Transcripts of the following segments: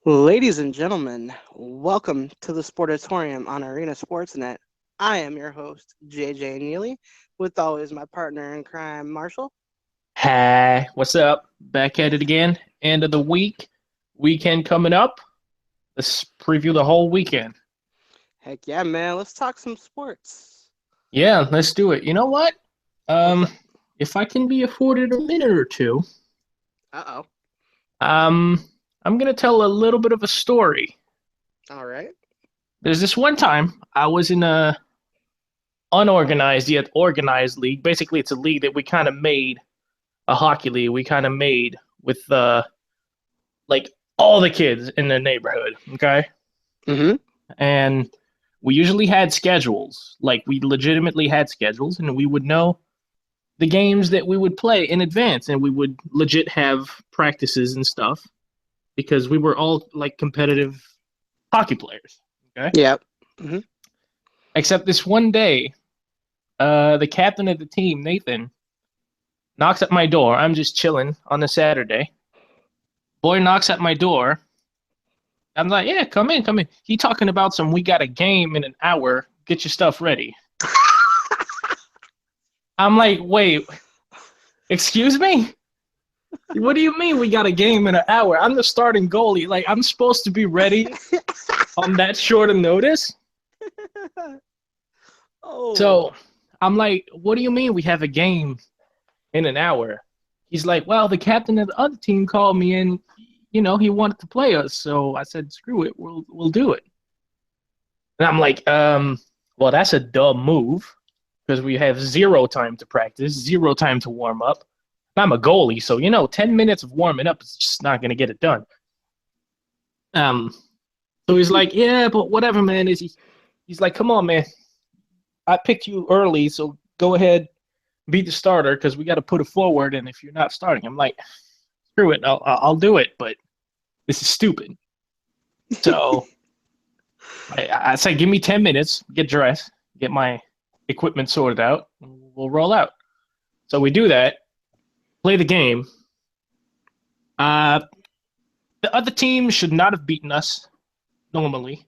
Ladies and gentlemen, welcome to the Sportatorium on Arena Sportsnet. I am your host, JJ Neely, with always my partner in crime, Marshall. Hey, what's up? Back at it again. End of the week. Weekend coming up. Let's preview the whole weekend. Heck yeah, man, let's talk some sports. Yeah, let's do it. You know what? What's up? Um, if I can be afforded a minute or two, Uh-oh. um, I'm gonna tell a little bit of a story. All right. There's this one time I was in a unorganized yet organized league. Basically, it's a league that we kind of made, a hockey league we kind of made with like all the kids in the neighborhood. Okay. Mm-hmm. And we usually had schedules. Like we legitimately had schedules, and we would know the games that we would play in advance, and we would legit have practices and stuff because we were all like competitive hockey players. Okay. Yep. Mm-hmm. Except this one day, the captain of the team, Nathan, knocks at my door. I'm just chilling on a Saturday. Boy knocks at my door. I'm like, yeah, come in, come in. He talking about some, we got a game in an hour. Get your stuff ready. I'm like, wait, excuse me? What do you mean we got a game in an hour? I'm the starting goalie. Like, I'm supposed to be ready on that short of notice? Oh. So I'm like, what do you mean we have a game in an hour? He's like, well, the captain of the other team called me and, he wanted to play us. So I said, screw it, we'll do it. And I'm like, well, that's a dumb move because we have zero time to practice, zero time to warm up. I'm a goalie, so 10 minutes of warming up is just not gonna get it done. Um, so he's like, yeah, but whatever, man. He's like, come on, man. I picked you early, so go ahead, be the starter because we got to put it forward. And if you're not starting, I'm like, screw it, I'll do it. But this is stupid. So I say, give me 10 minutes, get dressed, get my equipment sorted out, and we'll roll out. So we do that, play the game. Uh, the other team should not have beaten us normally,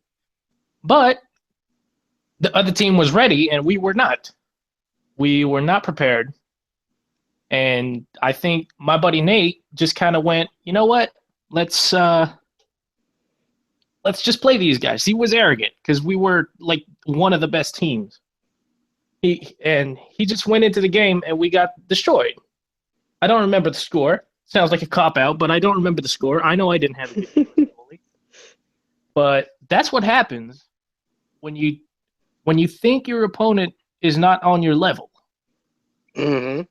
but the other team was ready and we were not. We were not prepared. And I think my buddy Nate just kind of went, you know what? Let's uh let's just play these guys. He was arrogant because we were like one of the best teams. He just went into the game and we got destroyed. I don't remember the score. Sounds like a cop out, but I don't remember the score. I know I didn't have a good game as a goalie. But that's what happens when you think your opponent is not on your level. Mm-hmm.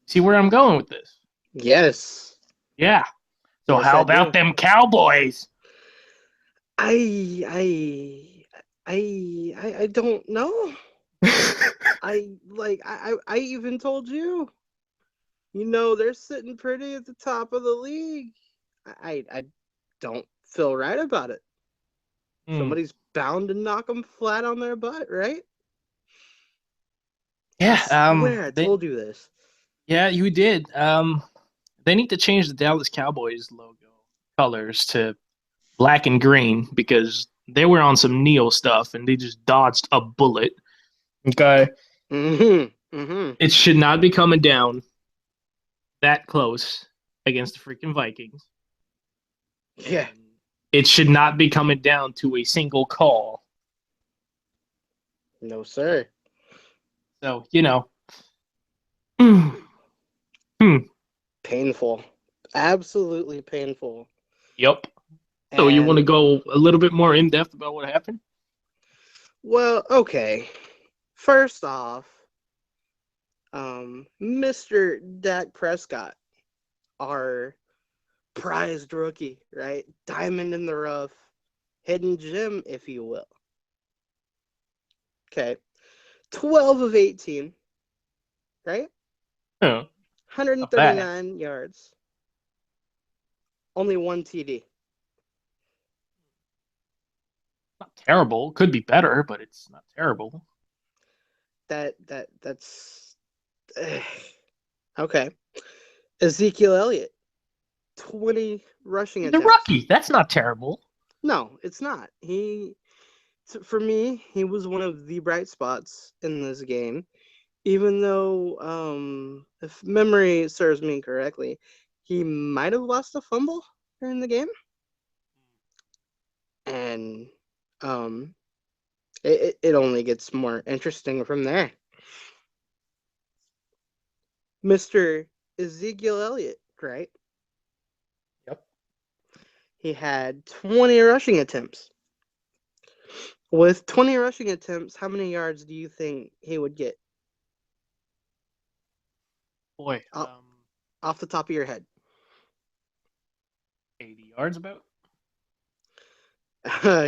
See where I'm going with this? Yes. Yeah. So Yes, how I about do. them Cowboys? I I I don't know. I even told you. They're sitting pretty at the top of the league. I don't feel right about it. Hmm. Somebody's bound to knock them flat on their butt, right? I Yeah. swear I They told you this. yeah you did. They need to change the Dallas Cowboys logo colors to black and green because they were on some Neo stuff and they just dodged a bullet. Okay. Mm-hmm. Mm-hmm. It should not be coming down that close against the freaking Vikings. Yeah. And it should not be coming down to a single call. No, sir. So, hmm, Painful. Absolutely painful. yep. So you want to And go a little bit more in depth about what happened? well, okay. First off, Mr. Dak Prescott, our prized rookie, right? Diamond in the rough, hidden gem, if you will. Okay. 12 of 18, right? Oh, not bad. 139 yards, only one TD. Not terrible. Could be better, but it's not terrible. That's okay. Ezekiel Elliott, 20 rushing He's a attempts. rookie. That's not terrible. No, it's not. For me, he was one of the bright spots in this game. Even though, if memory serves me correctly, he might have lost a fumble during the game, and um, it only gets more interesting from there. Mr. Ezekiel Elliott, right? Yep. He had 20 rushing attempts. With 20 rushing attempts, how many yards do you think he would get Boy, off, off the top of your head? 80 yards about.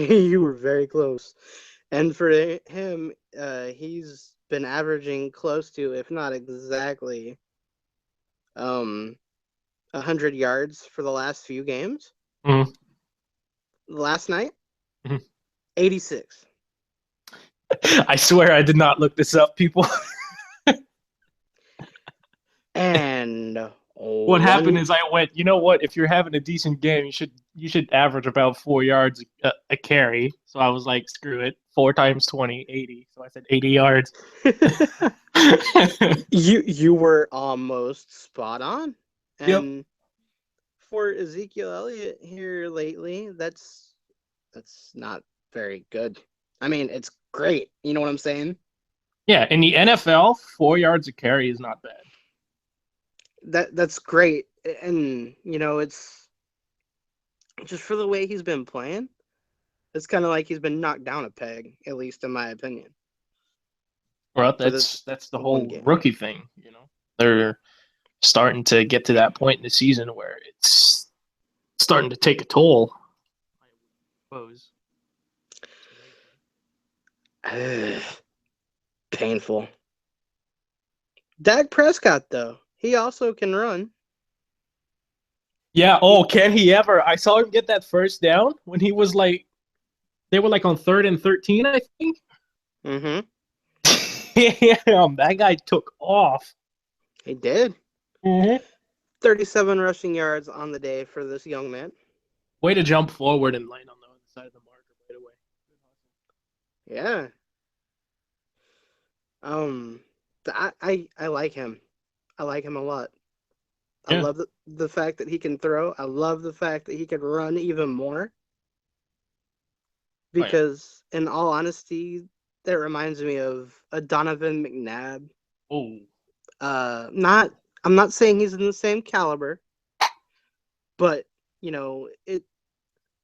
You were very close. And for him, he's been averaging close to, if not exactly, 100 yards for the last few games. Mm-hmm. Last night, Mm-hmm. 86. I swear I did not look this up, people. And What happened one, is I went, you know what? If you're having a decent game, you should average about 4 yards a carry. So I was like, screw it, 4 times 20, 80. So I said 80 yards. you were almost spot on. Yep. And for Ezekiel Elliott here lately, that's not very good. I mean, it's great. You know what I'm saying? Yeah, in the NFL, 4 yards a carry is not bad. That's great. And it's just for the way he's been playing. It's kind of like he's been knocked down a peg, at least in my opinion, Well, for that's this that's the one whole game. rookie thing. They're starting to get to that point in the season where it's starting to take a toll. I suppose. Painful. Dak Prescott, though, he also can run. Yeah. He, Oh, can he ever? I saw him get that first down when he was like, they were like on 3rd and 13, I think. mm-hmm, Damn, that guy took off. he did. Mm-hmm. 37 rushing yards on the day for this young man. Way to jump forward and land on the other side of the marker right away. Yeah. Um, I like him. I like him a lot. I Yeah. love the fact that he can throw. I love the fact that he can run even more. Oh yeah. Because, in all honesty, that reminds me of a Donovan McNabb. Oh. Not. I'm not saying he's in the same caliber, but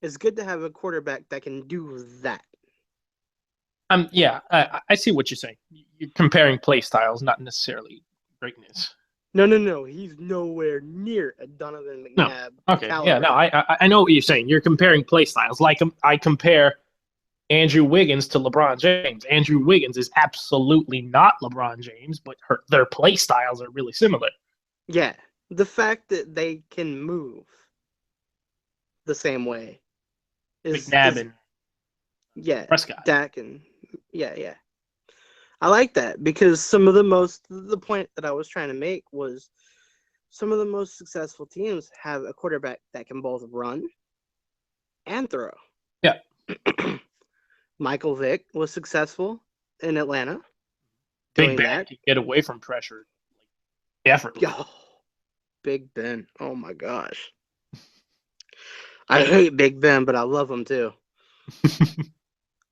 it's good to have a quarterback that can do that. Yeah, I see what you're saying. You're comparing play styles, not necessarily greatness. No, no, no. He's nowhere near a Donovan No. McNabb Okay. Yeah. No. caliber. I know what you're saying. You're comparing play styles. Like I compare Andrew Wiggins to LeBron James. Andrew Wiggins is absolutely not LeBron James, but their play styles are really similar. Yeah, the fact that they can move the same way McNabb is and yeah, Prescott. Dak and yeah. I like that because the point that I was trying to make was some of the most successful teams have a quarterback that can both run and throw. Yeah. Michael Vick was successful in Atlanta Big doing Ben that. can get away from pressure effortlessly. Oh, Big Ben. Oh my gosh. I hate Big Ben, but I love him too.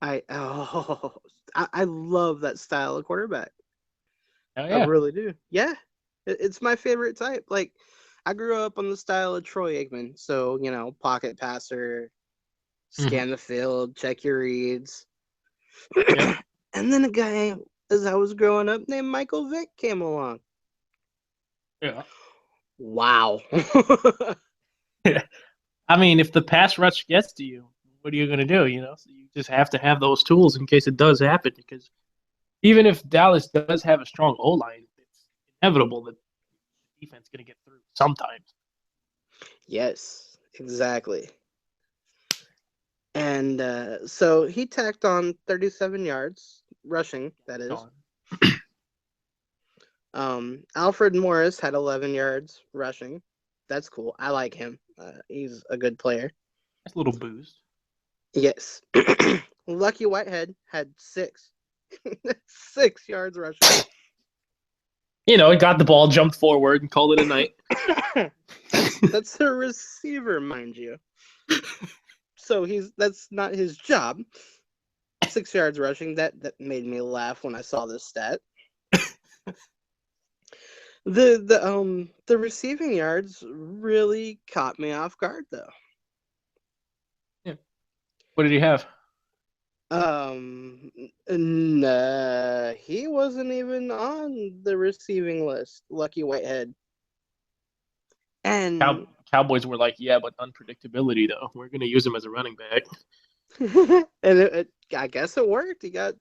I love that style of quarterback. Oh I yeah. really do. Yeah, it's my favorite type. Like, I grew up on the style of Troy Aikman, so pocket passer, Mm-hmm. scan the field, check your reads. Yep. And then a guy, as I was growing up, named Michael Vick came along. Yeah. Wow. I mean, if the pass rush gets to you, what are you going to do? So you just have to have those tools in case it does happen. Because even if Dallas does have a strong O line, it's inevitable that the defense is going to get through sometimes. Yes, exactly. And so he tacked on 37 yards rushing, that is. Alfred Morris had 11 yards rushing. That's cool. I like him. He's a good player. That's a little boost. Yes. Lucky Whitehead had 6 yards rushing. You know, he got the ball, jumped forward, and called it a night. That's a receiver, mind you. So that's not his job. 6 yards rushing. That made me laugh when I saw this stat. The receiving yards really caught me off guard though. Yeah. What did he have? He wasn't even on the receiving list. Lucky Whitehead. And Cowboys were like, yeah, but unpredictability though. We're gonna use him as a running back. and I guess it worked. He got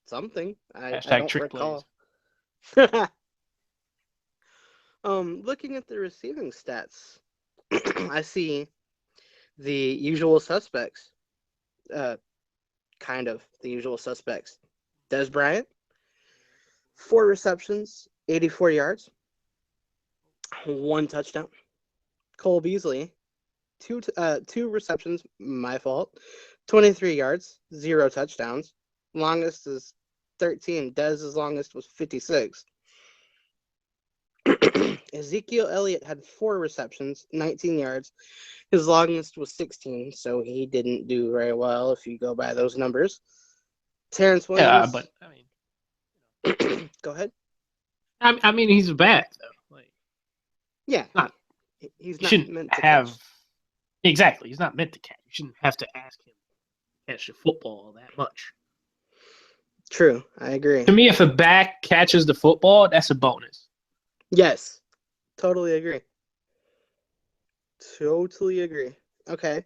something. I Hashtag don't trick recall. plays. Looking at the receiving stats, I see the usual suspects. Kind of the usual suspects. Des Bryant, 4 receptions, 84 yards, 1 touchdown. Cole Beasley, two receptions, my fault, 23 yards, 0 touchdowns. Longest is 13. Dez's longest was 56. Ezekiel Elliott had 4 receptions, 19 yards. His longest was 16, so he didn't do very well if you go by those numbers. Terrence Yeah, Williams. but I mean, go ahead. I mean, he's a back though. Like, yeah, not he's not not meant to catch. Exactly. He's not meant to catch. You shouldn't have to ask him to catch the football that much. True, I agree. To me, if a back catches the football, that's a bonus. Yes, totally agree. Totally agree. Okay.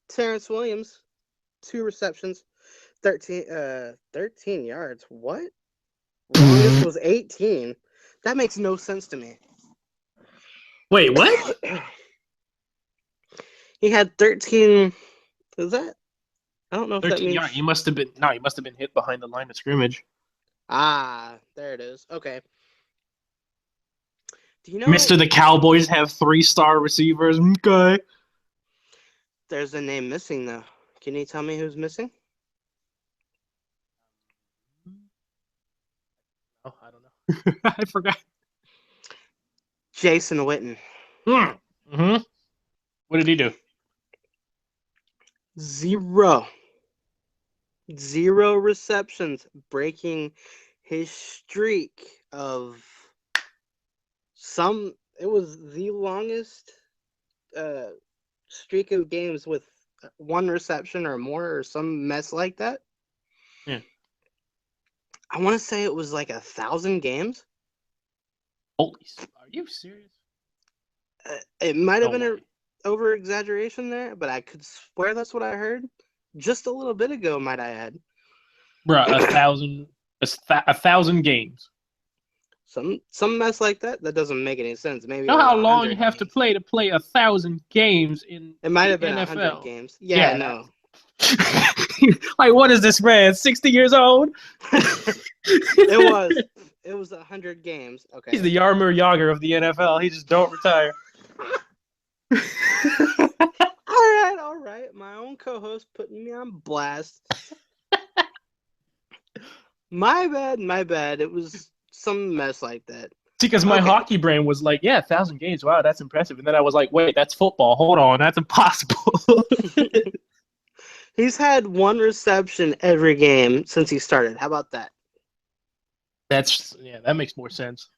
Terrence Williams, 2 receptions, 13 yards. What? Longest was 18. That makes no sense to me. Wait, what? He had 13. Is that? I don't know if that 13 means. yards. He must have been hit behind the line of scrimmage. Ah, there it is. Okay. Do you know Mr. The Cowboys have 3-star receivers? Okay. There's a name missing though. Can you tell me who's missing? Oh, I don't know. I forgot. Jason Witten. Mm-hmm. What did he do? 0 receptions, breaking his streak of it was the longest streak of games with 1 reception or more or some mess like that. Yeah. I want to say it was like 1,000 games. Holy, are you serious? It might have been an over exaggeration there, but I could swear that's what I heard just a little bit ago, might I add. Bruh, 1,000 games. Some mess like that doesn't make any sense. Maybe You know how long you have to play 1,000 games in it might have the been NFL? 100 games. Yeah, no. Like, what is this man? 60 years old? It was 100 games. Okay. He's the Yarmir Yager of the NFL. He just don't retire. All right. My own co-host putting me on blast. My bad. It was some mess like that. Because my hockey brain was like, yeah, 1,000 games. Wow, that's impressive. And then I was like, wait, that's football. Hold on, that's impossible. He's had 1 reception every game since he started. How about that? That makes more sense.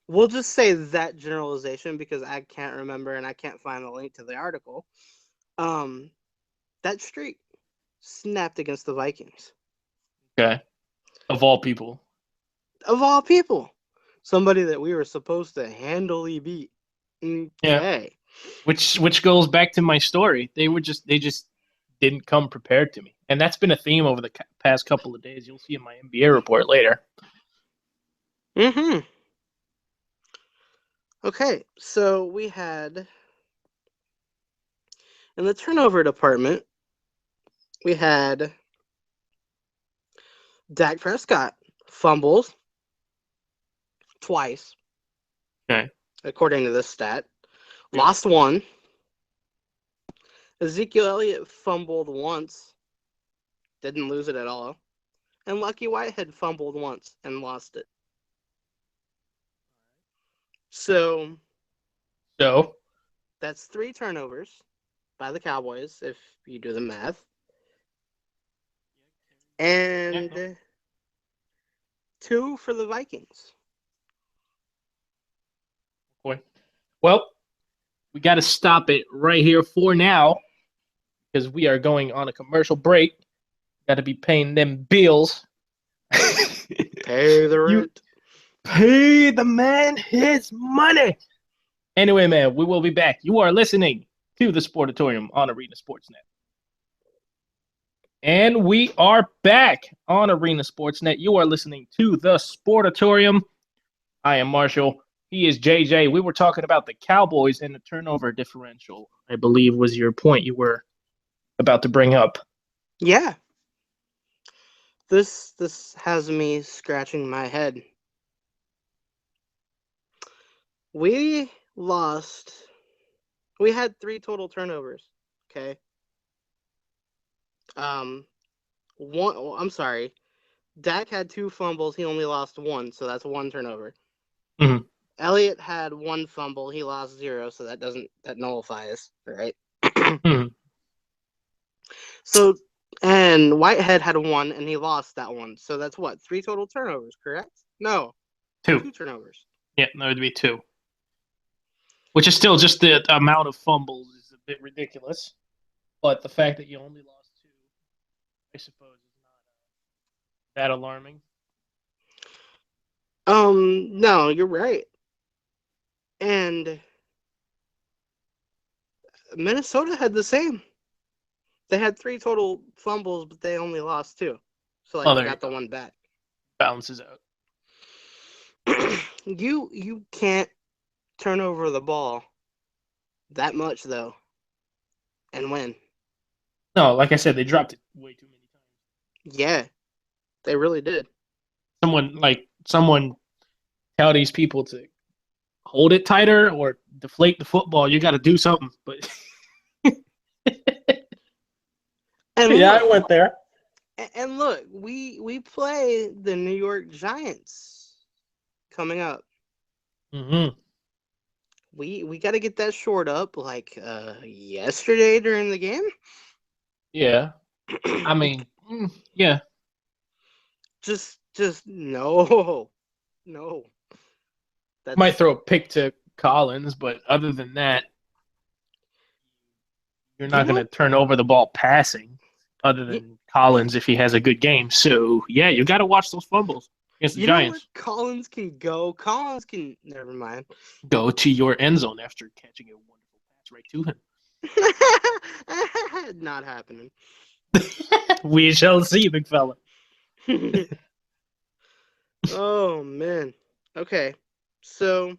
We'll just say that generalization because I can't remember and I can't find the link to the article. That streak snapped against the Vikings. Okay. Of all people. Of all people. Somebody that we were supposed to handily beat. Okay. Yeah. Which goes back to my story. They just didn't come prepared to me. And that's been a theme over the past couple of days. You'll see in my NBA report later. Mm-hmm. Okay, so we had in the turnover department, we had Dak Prescott fumbles twice. Okay. according to this stat. Really? Lost one. Ezekiel Elliott fumbled once, didn't lose it at all. And Lucky Whitehead fumbled once and lost it. So So, that's 3 turnovers by the Cowboys, if you do the math. yeah, no. And 2 for the Vikings. Boy. Well, we got to stop it right here for now because we are going on a commercial break. Got to be paying them bills. Pay the You rent. pay the man his money. Anyway, man, we will be back. You are listening to the Sportatorium on Arena Sportsnet. And we are back on Arena Sportsnet. You are listening to the Sportatorium. I am Marshall. He is JJ. We were talking about the Cowboys and the turnover differential, I believe was your point you were about to bring up. Yeah. This has me scratching my head. We lost. We had 3 total turnovers. Okay. Um, one. Oh, I'm sorry. Dak had 2 fumbles. He only lost 1, so that's 1 turnover. Mhm. Elliott had 1 fumble. He lost 0, so that nullifies, right? Mhm. So, and Whitehead had 1, and he lost that one. So that's what, 3 total turnovers, correct? No, Two. 2 turnovers. Yeah, that would be two. Which is still just the amount of fumbles is a bit ridiculous. But the fact that you only lost two, I suppose, is not that alarming. No, you're right. And Minnesota had the same. They had 3 total fumbles, but they only lost 2. So like Oh, they there you got the go. one back. Balances out. You can't turn over the ball that much though and win. No, like I said, they dropped it way too many times. Yeah, they really did. Someone tell these people to hold it tighter or deflate the football. You got to do something. But And yeah, I look, went there. we play the New York Giants coming up. Mm-hmm. We got to get that short up like yesterday during the game. Yeah, I mean, yeah, just no. No. might That's throw a pick to Collins, but other than that, you're you not know going to what turn over the ball passing. Other you, than Collins, if he has a good game, so yeah, you got to watch those fumbles against the you know what Giants. Collins can go. Collins can never mind. Go to your end zone after catching a wonderful pass right to Not happening. him. We shall see, big fella. Oh man. Okay. So,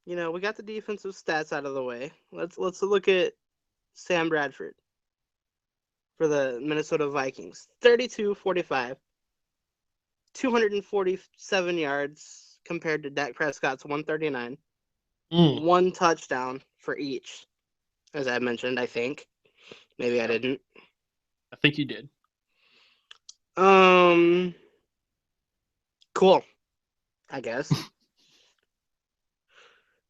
we got the defensive stats out of the way. Let's look at Sam Bradford for the Minnesota Vikings. 32-45, 247 yards compared to Dak Prescott's 139. Mm, 1 touchdown for each, as I mentioned, I think. Maybe I yep, didn't. I think you did. Um cool, I guess.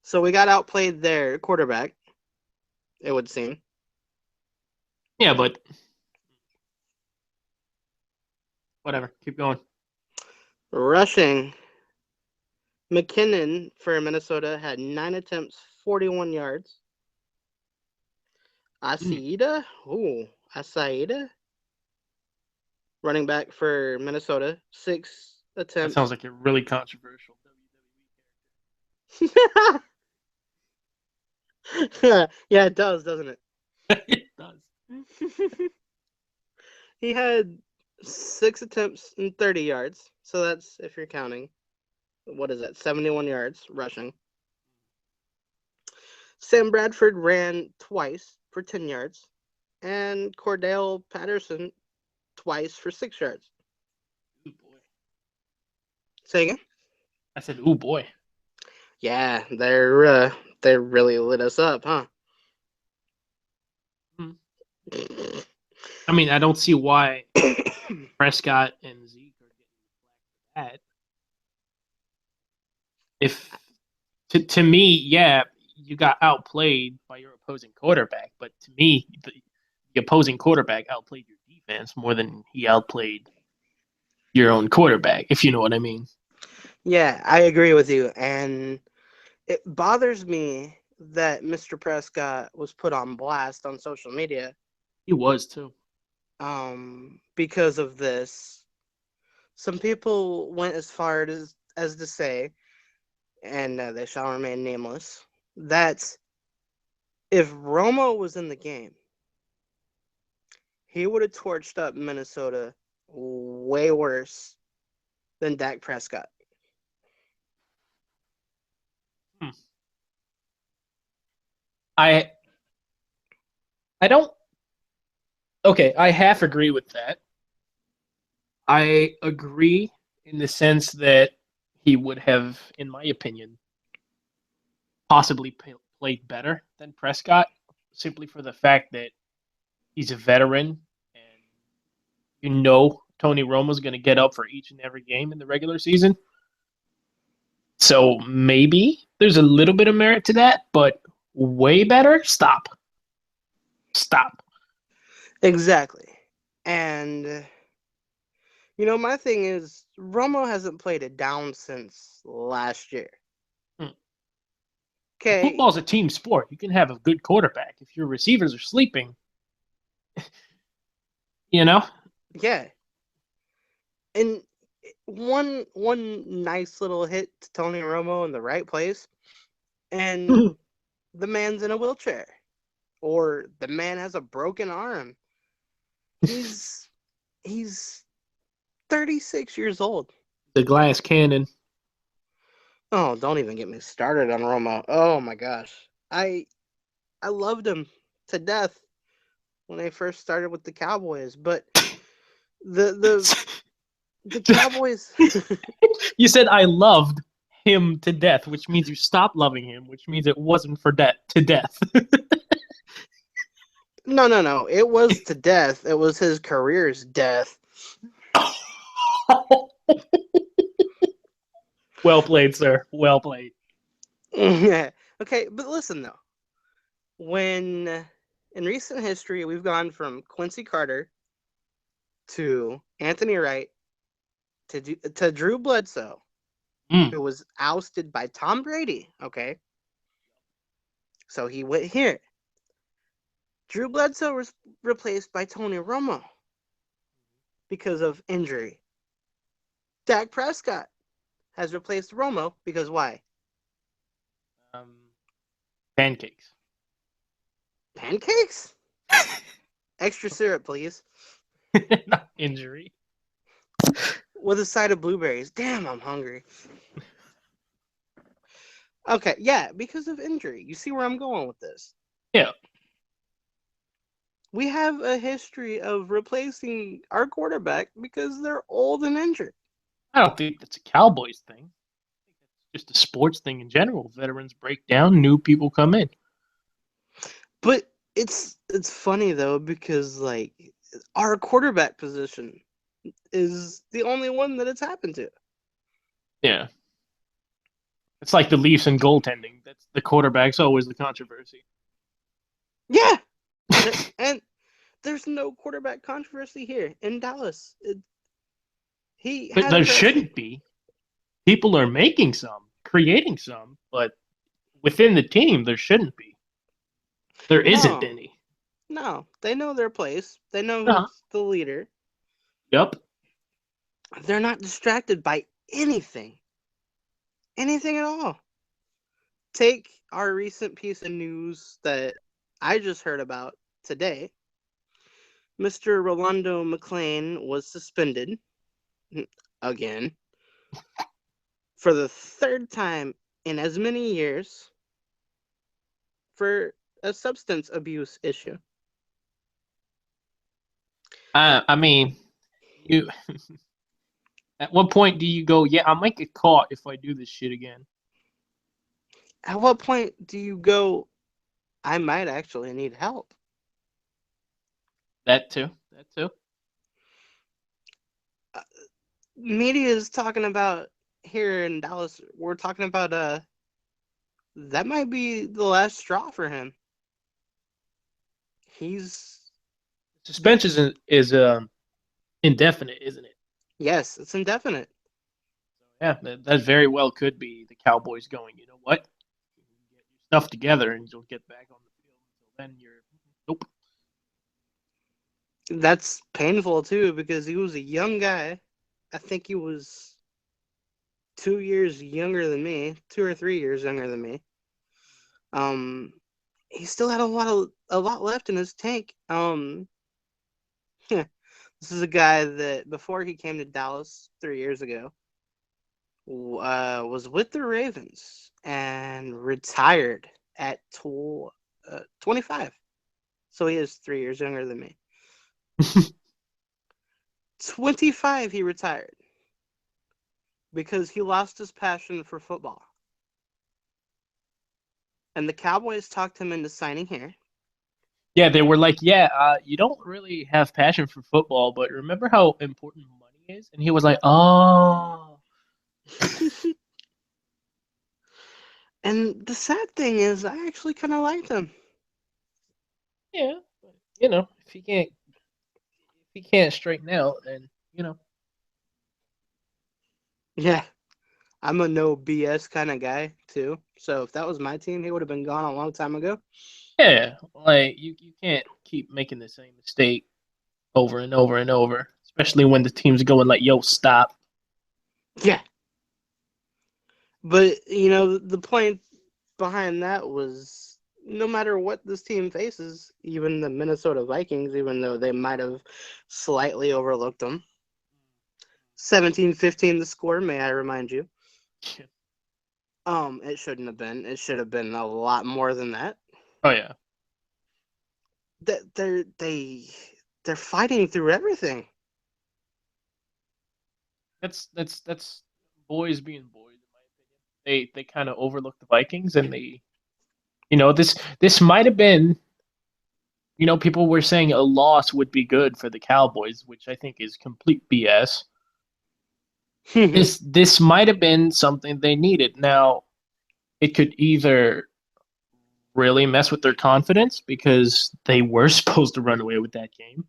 So we got outplayed their quarterback, it would seem. Yeah, but whatever. Keep going. Rushing, McKinnon for Minnesota had 9 attempts, 41 yards. Mm, Asaida, running back for Minnesota, 6 that sounds attempts. like a really controversial Yeah, it does, doesn't it? WWE. It does. He had 6 attempts and 30 yards. So that's, if you're counting, what is that? 71 yards rushing. Sam Bradford ran twice for 10 yards, and Cordell Patterson twice for 6 yards. Ooh boy. Say again? I said, ooh boy. Yeah, they really lit us up, huh? Hmm. I mean, I don't see why Prescott and Zeke are getting that. If to me, yeah, you got outplayed by your opposing quarterback, but to me, the opposing quarterback outplayed your defense more than he outplayed your own quarterback, if you know what I mean. Yeah, I agree with you, and it bothers me that Mr. Prescott was put on blast on social media He was too. because of this. Some people went as far as to say, and they shall remain nameless, that if Romo was in the game, he would have torched up Minnesota way worse than Dak Prescott. Hmm. I I don't okay, I half agree with that. I agree in the sense that he would have, in my opinion, possibly played better than Prescott, simply for the fact that he's a veteran and Tony Romo's going to get up for each and every game in the regular season. So maybe there's a little bit of merit to that, but way better? Stop. Stop. Exactly. And my thing is Romo hasn't played it down since last year. Hmm. Okay, Football's a team sport. You can have a good quarterback. If your receivers are sleeping, you know? yeah. And one nice little hit to Tony Romo in the right place, and the man's in a wheelchair. Or the man has a broken arm. He's he's 36 years old. The glass cannon. Oh, don't even get me started on Romo. Oh my gosh. I loved him to death when they first started with the Cowboys, but the the the Cowboys You said I loved him to death, which means you stopped loving him, which means it wasn't for to death. No. It was to death. It was his career's death. Well played, sir. Well played. Yeah. Okay, but listen though. When in recent history we've gone from Quincy Carter to Anthony Wright to Drew Bledsoe, Mm. who was ousted by Tom Brady. Okay, so he went here. Drew Bledsoe was replaced by Tony Romo because of injury. Dak Prescott has replaced Romo because why? Um, Pancakes. Pancakes? Extra syrup, please. Not injury. With a side of blueberries. Damn, I'm hungry. Okay, yeah, because of injury. You see where I'm going with this? Yeah. We have a history of replacing our quarterback because they're old and injured. I don't think that's a Cowboys thing. I think that's just a sports thing in general. Veterans break down, new people come in. But it's funny though because like our quarterback position is the only one that it's happened to. Yeah. It's like the Leafs and goaltending. That's the quarterback's always the controversy. Yeah, and there's no quarterback controversy here in Dallas. He had a There person. shouldn't be. People are making some, creating some, but within the team, there shouldn't be. There isn't No, any. no, they know their place. They know Uh-huh. who's the leader. Yep. They're not distracted by anything at all. Take our recent piece of news that I just heard about today. Mr. Rolando McClain was suspended again for the third time in as many years for a substance abuse issue. I mean, you. At what point do you go? Yeah, I might get caught if I do this shit again. At what point do you go, I might actually need help? That too. That too. Uh, Media is talking about here in Dallas, we're talking about that might be the last straw for him. He's Suspension is indefinite, isn't it? yes, it's indefinite. Yeah, that very well could be the Cowboys going. You know what? Get your stuff together, and you'll get back on the field. Until then, you're nope. That's painful too because he was a young guy. I think he was 2 years younger than me, 2 or 3 years younger than me. Um, he still had a lot left in his tank. This is a guy that before he came to Dallas 3 years ago, was with the Ravens and retired at 25. So he is 3 years younger than me. 25, he retired because he lost his passion for football. And the Cowboys talked him into signing here. Yeah, they were like, yeah, you don't really have passion for football, but remember how important money is? And he was like, oh, And the sad thing is, I actually kind of liked him. yeah. But, if he can't straighten out, then Yeah, I'm a no BS kind of guy too. So if that was my team, he would have been gone a long time ago. yeah, like you can't keep making the same mistake over and over and over, especially when the team's going like, yo, stop. Yeah, but the point behind that was no matter what this team faces, even the Minnesota Vikings, even though they might have slightly overlooked them, 17-15 the score. May I remind you? It shouldn't have been. It should have been a lot more than that. Oh yeah, That they're fighting through everything. that's boys being boys in my opinion. They kind of overlooked the Vikings, and this might have been, people were saying a loss would be good for the Cowboys, which I think is complete BS. This might have been something they needed. Now, it could either really mess with their confidence because they were supposed to run away with that game,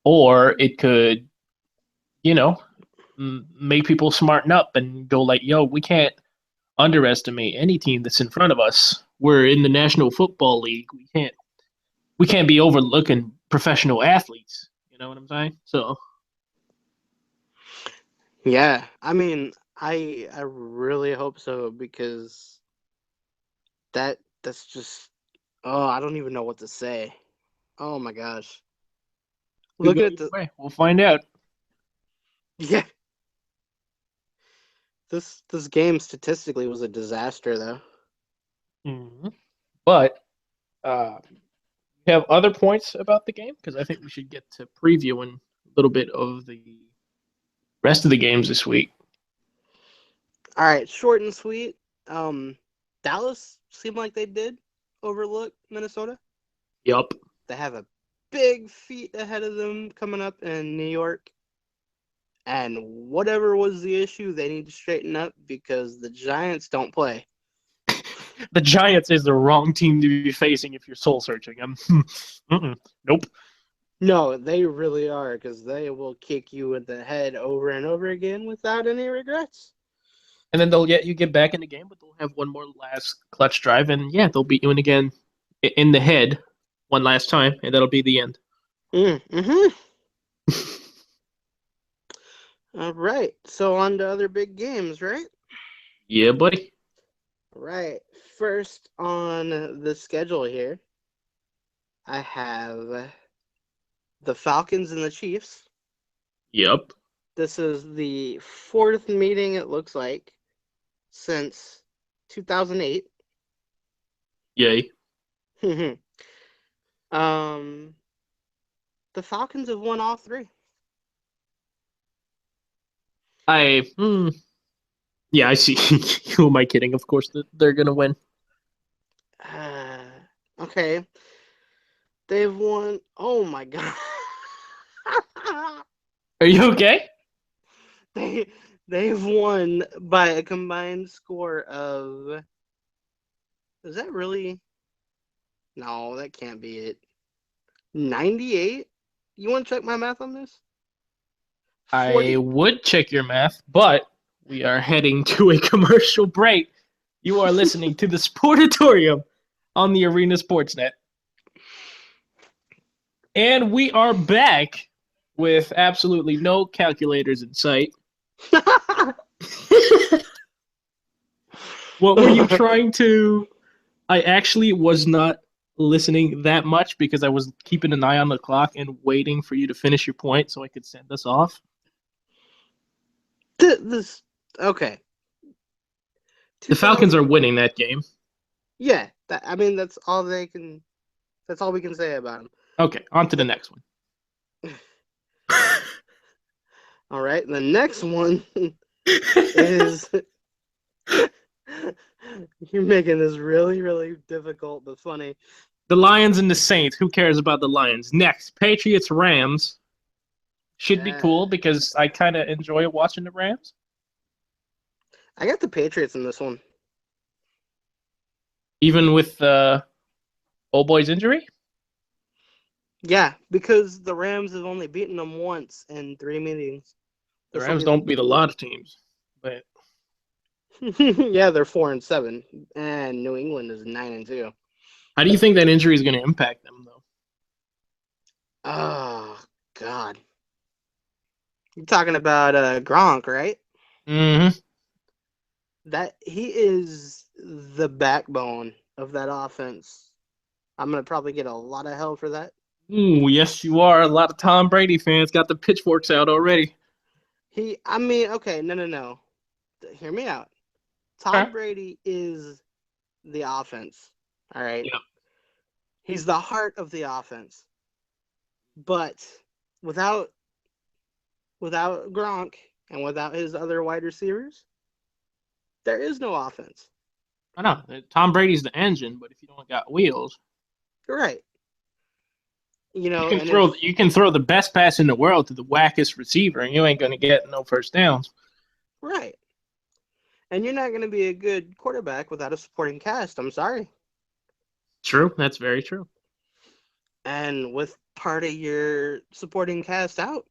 or it could, you know, make people smarten up and go like, "Yo, we can't underestimate any team that's in front of us. We're in the National Football League. We can't be overlooking professional athletes." You know what I'm saying? So, Yeah, I mean, I really hope so because that's just, oh, I don't even know what to say. Oh my gosh. could go Looking at either the way. We'll find out. yeah, this game statistically was a disaster though. Mhm. But you have other points about the game because I think we should get to previewing a little bit of the rest of the games this week. All right, short and sweet. Um, Dallas seemed like they did overlook Minnesota. Yup. They have a big feat ahead of them coming up in New York. And whatever was the issue, they need to straighten up because the Giants don't play. The Giants is the wrong team to be facing if you're soul searching. Nope. No, they really are because they will kick you in the head over and over again without any regrets. And then they'll get back in the game, but they'll have one more last clutch drive, and yeah, they'll beat you in again in the head one last time, and that'll be the end. Mm-hmm. All right. So on to other big games, right? Yeah, buddy. Right. First on the schedule here, I have the Falcons and the Chiefs. Yep. This is the fourth meeting, it looks like, since 2008. Yay. um, the Falcons have won all three. I yeah, I see. Who am I kidding? Of course, they're gonna win. Okay, they've won. Oh my god. Are you okay? they they've won by a combined score of. Is that really? No, that can't be it. 98? You want to check my math on this? I 40. would check your math, but we are heading to a commercial break. You are listening to the Sportatorium on the Arena Sportsnet. And we are back with absolutely no calculators in sight. What were you trying to? I actually was not listening that much because I was keeping an eye on the clock and waiting for you to finish your point so I could send us off. this okay. The Falcons are 2000. winning that game. Yeah, I mean that's all they can. That's all we can say about them. Okay, on to the next one. All right, the next one is. You're making this really, really difficult but funny. The Lions and the Saints. Who cares about the Lions? Next, Patriots Rams. Should be Uh, cool because I kind of enjoy watching the Rams. I got the Patriots in this one. Even with old boy's injury. Yeah, because the Rams have only beaten them once in 3 meetings. The This will Rams be the don't beat a lot of teams, but yeah, they're 4-7, and New England is 9-2. how do you think that injury is going to impact them, though? Oh God, you're talking about Gronk, right? Mm-hmm. That he is the backbone of that offense. I'm gonna probably get a lot of hell for that. Ooh, yes, you are. A lot of Tom Brady fans got the pitchforks out already. I mean, okay, no. Hear me out. Okay. Tom Brady is the offense. All right. Yeah. He's the heart of the offense. But without Gronk and without his other wide receivers, there is no offense. I know. Tom Brady's the engine, but if you don't got wheels, You're right. You you know, can and if throw the best pass in the world to the wackest receiver, and you ain't going to get no first downs. right. And you're not going to be a good quarterback without a supporting cast. I'm sorry. True. That's very true. And with part of your supporting cast out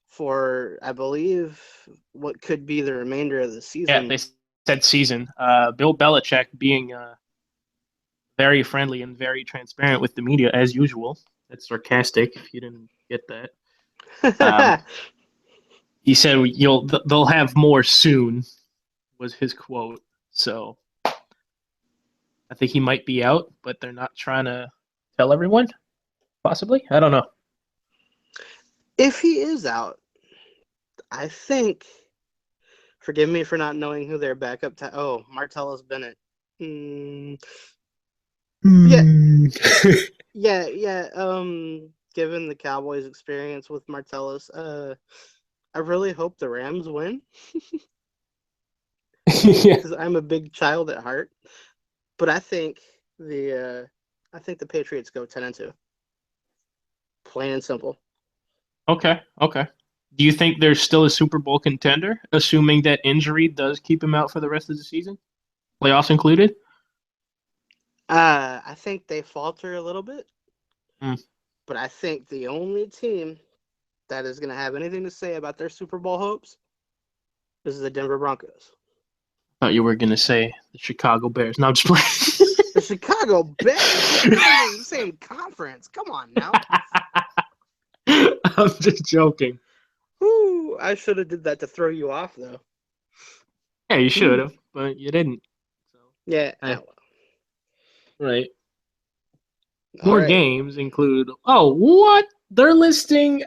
for, I believe, what could be the remainder of the Yeah, season. they said season. Bill Belichick being very friendly and very transparent with the media as usual. That's sarcastic. If you didn't get that, he said they'll have more soon. Was his quote. So I think he might be out, but they're not trying to tell everyone. Possibly, I don't know. If he is out, I think. Forgive me for not knowing who their backup. Martellus Bennett. Mm, yeah, yeah. Given the Cowboys' experience with Martellus, I really hope the Rams win Yeah. because I'm a big child at heart. But I think the Patriots go 10-2. Plain and simple. Okay. Okay. Do you think there's still a Super Bowl contender, assuming that injury does keep him out for the rest of the season, playoffs included? I think they falter a little bit, Hmm. but I think the only team that is going to have anything to say about their Super Bowl hopes is the Denver Broncos. Thought you were gonna say the Chicago Bears. No, I'm just playing. The Chicago Bears. They're not in the same conference. Come on now. I'm just joking. Whoo, I should have did that to throw you off, though. Yeah, you should have, but you didn't. So, Yeah. hey, right. All More right. games include. Oh, what? They're listing.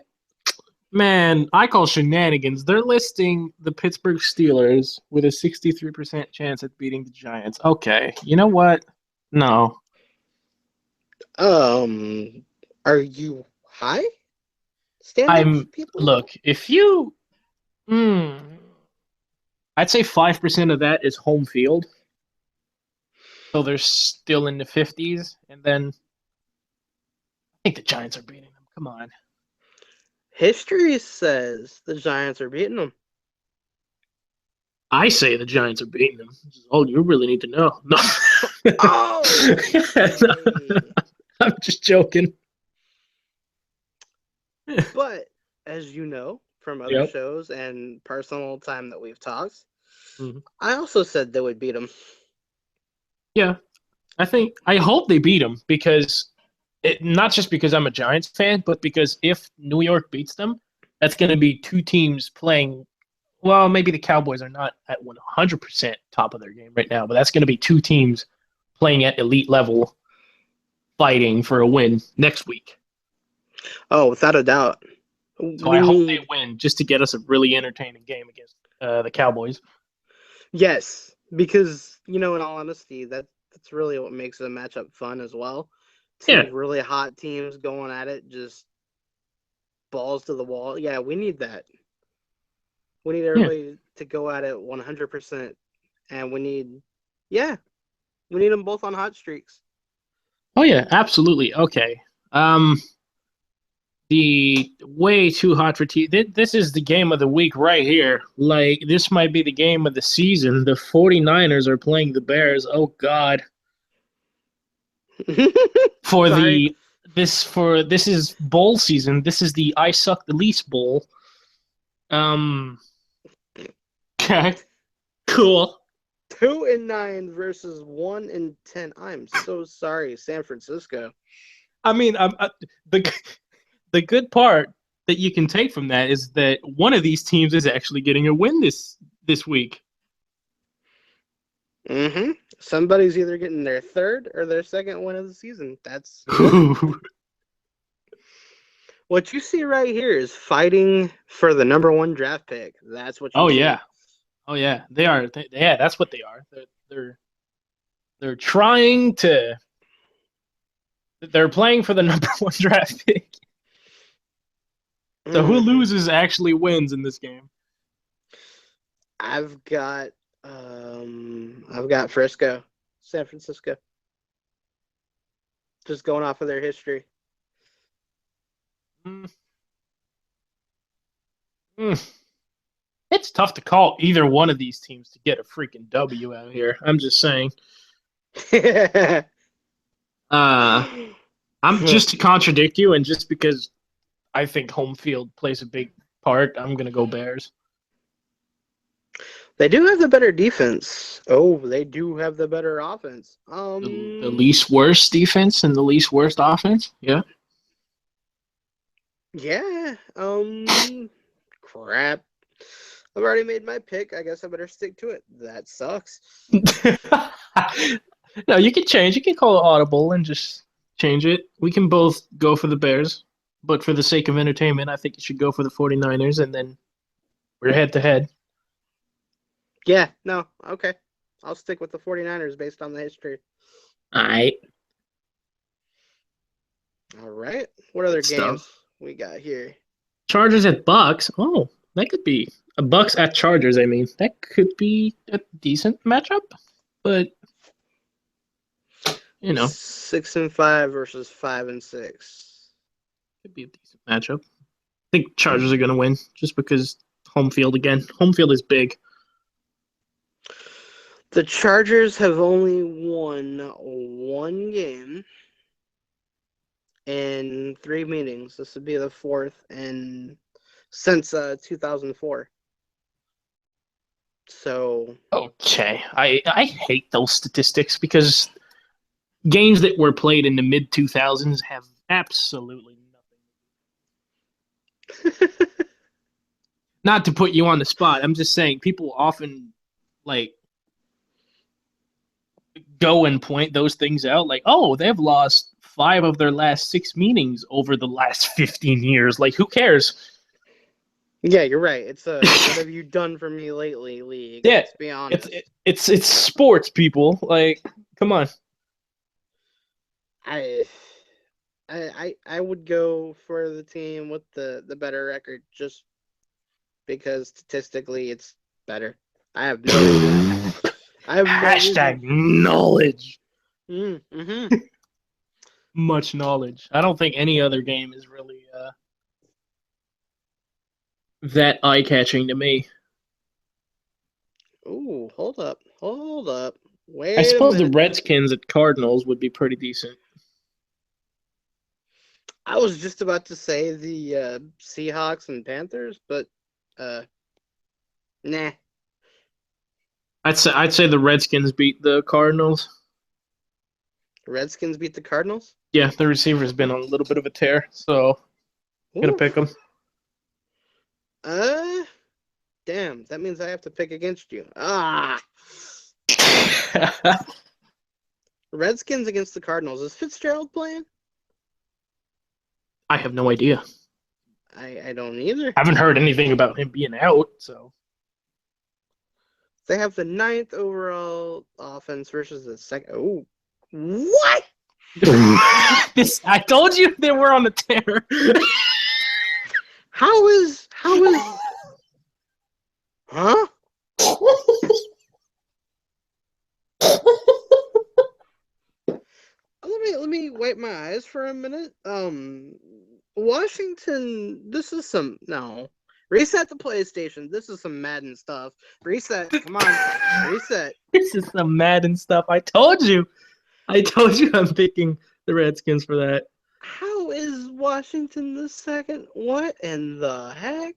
Man, I call shenanigans. They're listing the Pittsburgh Steelers with a 63% chance at beating the Giants. Okay, you know what? No. Um, are you high? Standings, I'm. people? Look, if you. Hmm, I'd say 5% of that is home field. So they're still in the 50s, and then I think the Giants are beating them. Come on. History says the Giants are beating them. I say the Giants are beating them. This is all you really need to know. No. Oh, okay. I'm just joking. But as you know from other Yep. shows and personal time that we've talked, Mhm. I also said they would beat them. Yeah, I hope they beat them because not just because I'm a Giants fan, but because if New York beats them, that's going to be two teams playing. Well, maybe the Cowboys are not at 100% top of their game right now, but that's going to be two teams playing at elite level, fighting for a win next week. Oh, without a doubt. So We I hope they need, win just to get us a really entertaining game against the Cowboys. yes, because in all honesty, that's really what makes a matchup fun as well. Two Yeah, really hot teams going at it, just balls to the wall. Yeah, we need that. We need yeah. everybody to go at it 100%, and yeah, we need them both on hot streaks. Oh yeah, absolutely. Okay. Um, the way too hot for This is the game of the week right here. Like this might be the game of the season. The 49ers are playing the Bears. Oh God. For Sorry. the this is bowl season. This is the I suck the least bowl. Um okay. Cool. 2-9 versus 1-10. I'm so sorry, San Francisco. I mean, the the good part that you can take from that is that one of these teams is actually getting a win this week. Mm-hmm. Somebody's either getting their third or their second win of the season. That's good. What you see right here is fighting for the number one draft pick. That's what you Oh see. yeah. Oh yeah, they are. Yeah, that's what they are. They're they're trying to. They're playing for the number one draft pick. So who Mm-hmm. loses actually wins in this game. I've got Frisco, San Francisco. Just going off of their history. Mm, mm. It's tough to call either one of these teams to get a freaking W out here. I'm just saying. Uh, I'm just to contradict you, and just because I think home field plays a big part, I'm gonna go Bears. They do have the better defense. Oh, they do have the better offense. The least worst defense and the least worst offense. Yeah. Yeah. Crap. I've already made my pick. I guess I better stick to it. That sucks. No, you can change. You can call it audible and just change it. We can both go for the Bears, but for the sake of entertainment, I think you should go for the 49ers, and then we're head to head. Yeah, no, okay. I'll stick with the 49ers based on the history. All right. All right. What other Good stuff. games we got here? Chargers at Bucks. Oh, that could be a Bucks at Chargers. I mean, that could be a decent matchup, but you know, 6-5 versus 5-6. could be a decent matchup. I think Chargers are going to win just because home field again. Home field is big. The Chargers have only won one game in 3 meetings. This would be the fourth and since 2004. So Okay, I hate those statistics because games that were played in the mid 2000s have absolutely nothing. Not to put you on the spot, I'm just saying people often like go and point those things out like, oh, they've lost 5 of their last 6 meetings over the last 15 years. Like, who cares? yeah, you're right. It's a what have you done for me lately league. Yeah, Let's be it's honest. it's sports, people. Like, come on. I I would go for the team with the better record just because statistically it's better. I have no reason. I have no Hashtag reason. knowledge. Mm-hmm. Much knowledge. I don't think any other game is really that eye catching to me. Ooh, hold up. Hold up. I Wait a suppose the minute. Redskins at Cardinals would be pretty decent. I was just about to say the Seahawks and Panthers, but uh, nah. I'd say the Redskins beat the Cardinals. Redskins beat the Cardinals. Yeah, the receiver's been on a little bit of a tear, so gonna pick Oof. them. Uh, damn. That means I have to pick against you. Ah. Redskins against the Cardinals. Is Fitzgerald playing? I have no idea. I don't either. I haven't heard anything about him being out, so They have the ninth overall offense versus the second. Oh, what? this I told you they were on a tear. How is huh? Let me wipe my eyes for a minute. Washington. This is some no. Reset the PlayStation. This is some Madden stuff. Reset. Come on. Reset. This is some Madden stuff. I told you. I'm picking the Redskins for that. How is Washington the second? What in the heck?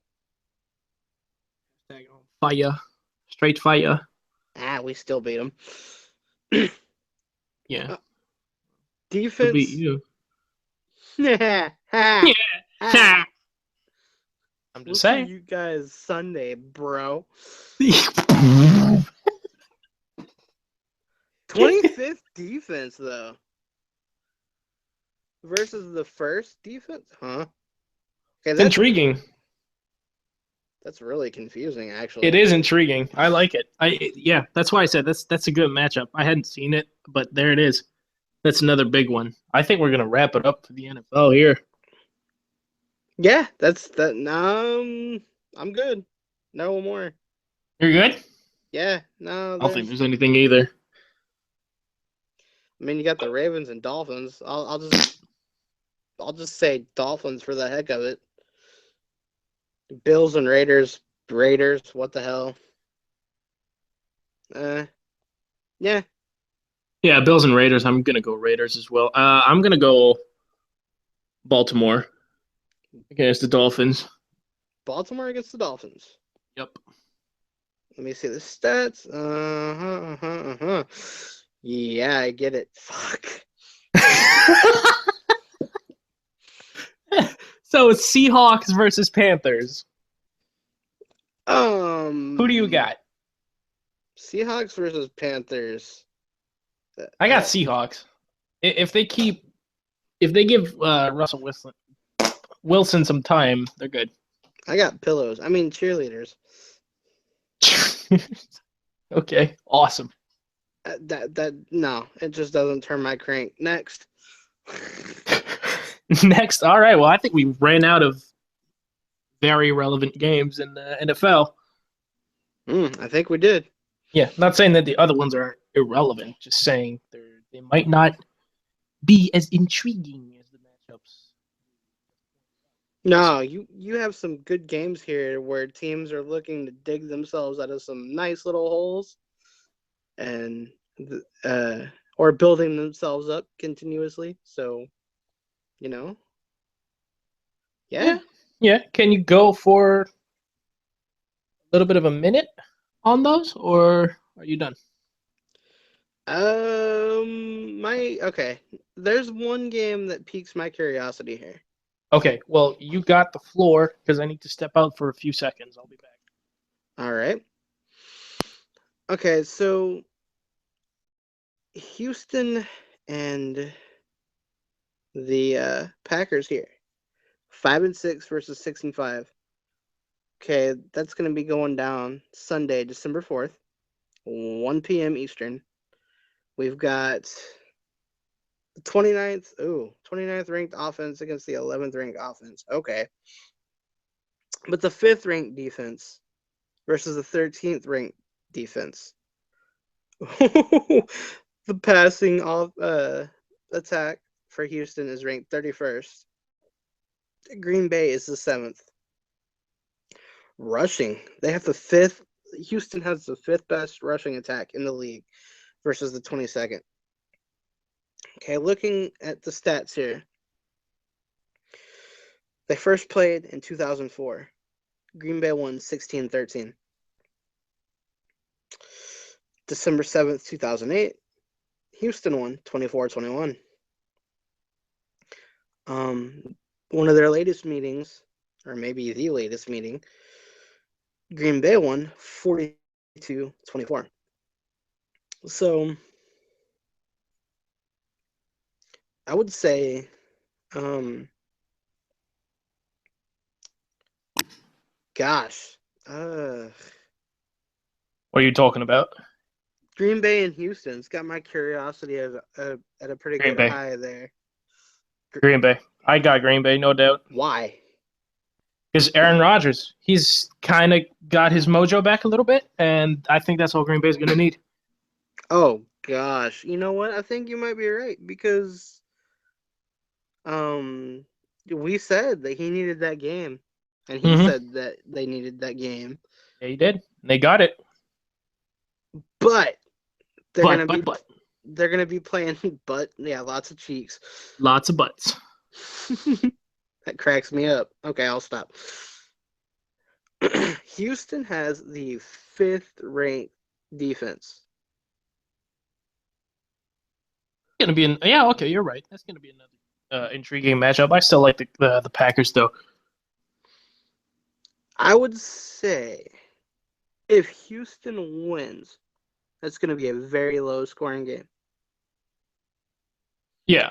Fire. Straight fire. Ah, we still beat them. Yeah. Who beat Defense. you? Ha, Yeah. ha. I'm We'll just see saying. you guys Sunday, bro. 25th defense, though. Versus the first defense? Huh? Okay, It's intriguing. that's really confusing, It actually. is intriguing. I like it. Yeah, that's why I said that's a good matchup. I hadn't seen it, but there it is. That's another big one. I think we're gonna wrap it up for the NFL here. Yeah, that's that. I'm good. No more. You're good? Yeah, no, I don't think there's. there's anything either. I mean, you got the Ravens and Dolphins. I'll just say Dolphins for the heck of it. Bills and Raiders. Raiders. What the hell? Yeah. Yeah, Bills and Raiders. I'm gonna go Raiders as well. I'm gonna go Baltimore against the Dolphins. Baltimore against the Dolphins. Yep. Let me see the stats. Yeah, I get it. Fuck. So it's Seahawks versus Panthers. Who do you Um, got? Seahawks versus Panthers. I got Seahawks. If they keep, if they give Russell Wilson some time, they're good. I got pillows. I mean cheerleaders. Okay, awesome. That no, it just doesn't turn my crank. Next. Next, all right. Well, I think we ran out of very relevant games in the NFL. I think we did. Yeah, not saying that the other ones are irrelevant. Just saying they might not be as intriguing as the matchups. No, you have some good games here where teams are looking to dig themselves out of some nice little holes and or building themselves up continuously. So, you know, yeah. Yeah, yeah. Can you go for a little bit of a minute on those, or are you done? My okay. There's one game that piques my curiosity here. Okay, well, you got the floor because I need to step out for a few seconds. I'll be back. All right. Okay, so Houston and the Packers here. 5-6 versus 6-5. Okay, that's gonna be going down Sunday, December 4th, 1 p.m. Eastern. We've got the 29th ranked offense against the 11th ranked offense. Okay. But the 5th ranked defense versus the 13th ranked defense. The passing off attack for Houston is ranked 31st. Green Bay is the 7th. Rushing, they have the 5th. Houston has the 5th best rushing attack in the league versus the 22nd. Okay, looking at the stats here. They first played in 2004. Green Bay won 16-13. December 7th, 2008. Houston won 24-21. One of their latest meetings, or maybe the latest meeting, Green Bay won 42-24. So I would say gosh. What are you talking about? Green Bay and Houston's got my curiosity at a pretty Green good Bay. high there. Green Bay. I got Green Bay, no doubt. Why? Because Aaron Rodgers, he's kind of got his mojo back a little bit, and I think that's all Green Bay's going to need. Oh gosh, you know what? I think you might be right because we said that he needed that game, and he said that they needed that game. Yeah, he did. They got it. But they're gonna be playing lots of cheeks. Lots of butts. That cracks me up. Okay, I'll stop. Houston has the 5th ranked defense. Gonna be okay, you're right. That's gonna be another intriguing matchup. I still like the Packers though. I would say if Houston wins, that's gonna be a very low scoring game. Yeah.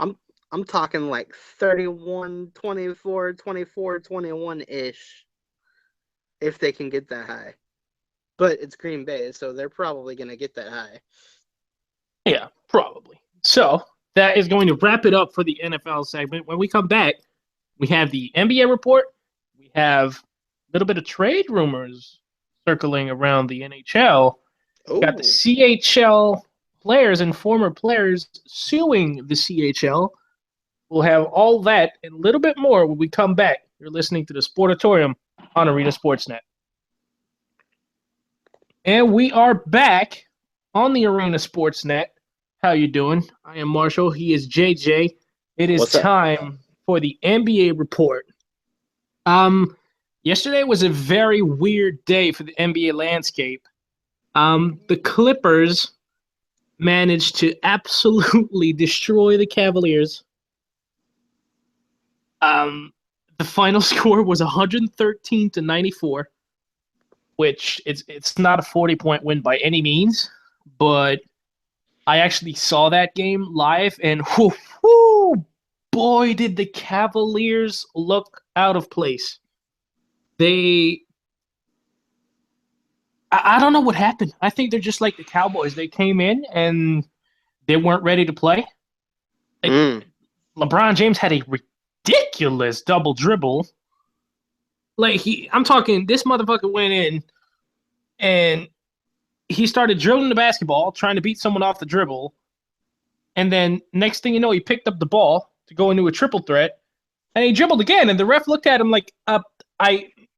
I'm talking like 31, 24, 24, 21-ish. If they can get that high. But it's Green Bay, so they're probably gonna get that high. Yeah, probably. So that is going to wrap it up for the NFL segment. When we come back, we have the NBA report. We have a little bit of trade rumors circling around the NHL. We got the CHL players and former players suing the CHL. We'll have all that and a little bit more when we come back. You're listening to the Sportatorium on Arena Sportsnet. And we are back on the Arena Sportsnet. How you doing? I am Marshall. He is JJ. It is time for the NBA report. Yesterday was a very weird day for the NBA landscape. The Clippers managed to absolutely destroy the Cavaliers. The final score was 113-94, which it's not a 40-point win by any means, but I actually saw that game live, and boy, did the Cavaliers look out of place. I don't know what happened. I think they're just like the Cowboys. They came in and they weren't ready to play. LeBron James had a ridiculous double dribble. I'm talking, this motherfucker went in and he started dribbling the basketball, trying to beat someone off the dribble. And then next thing you know, he picked up the ball to go into a triple threat and he dribbled again. And the ref looked at him like,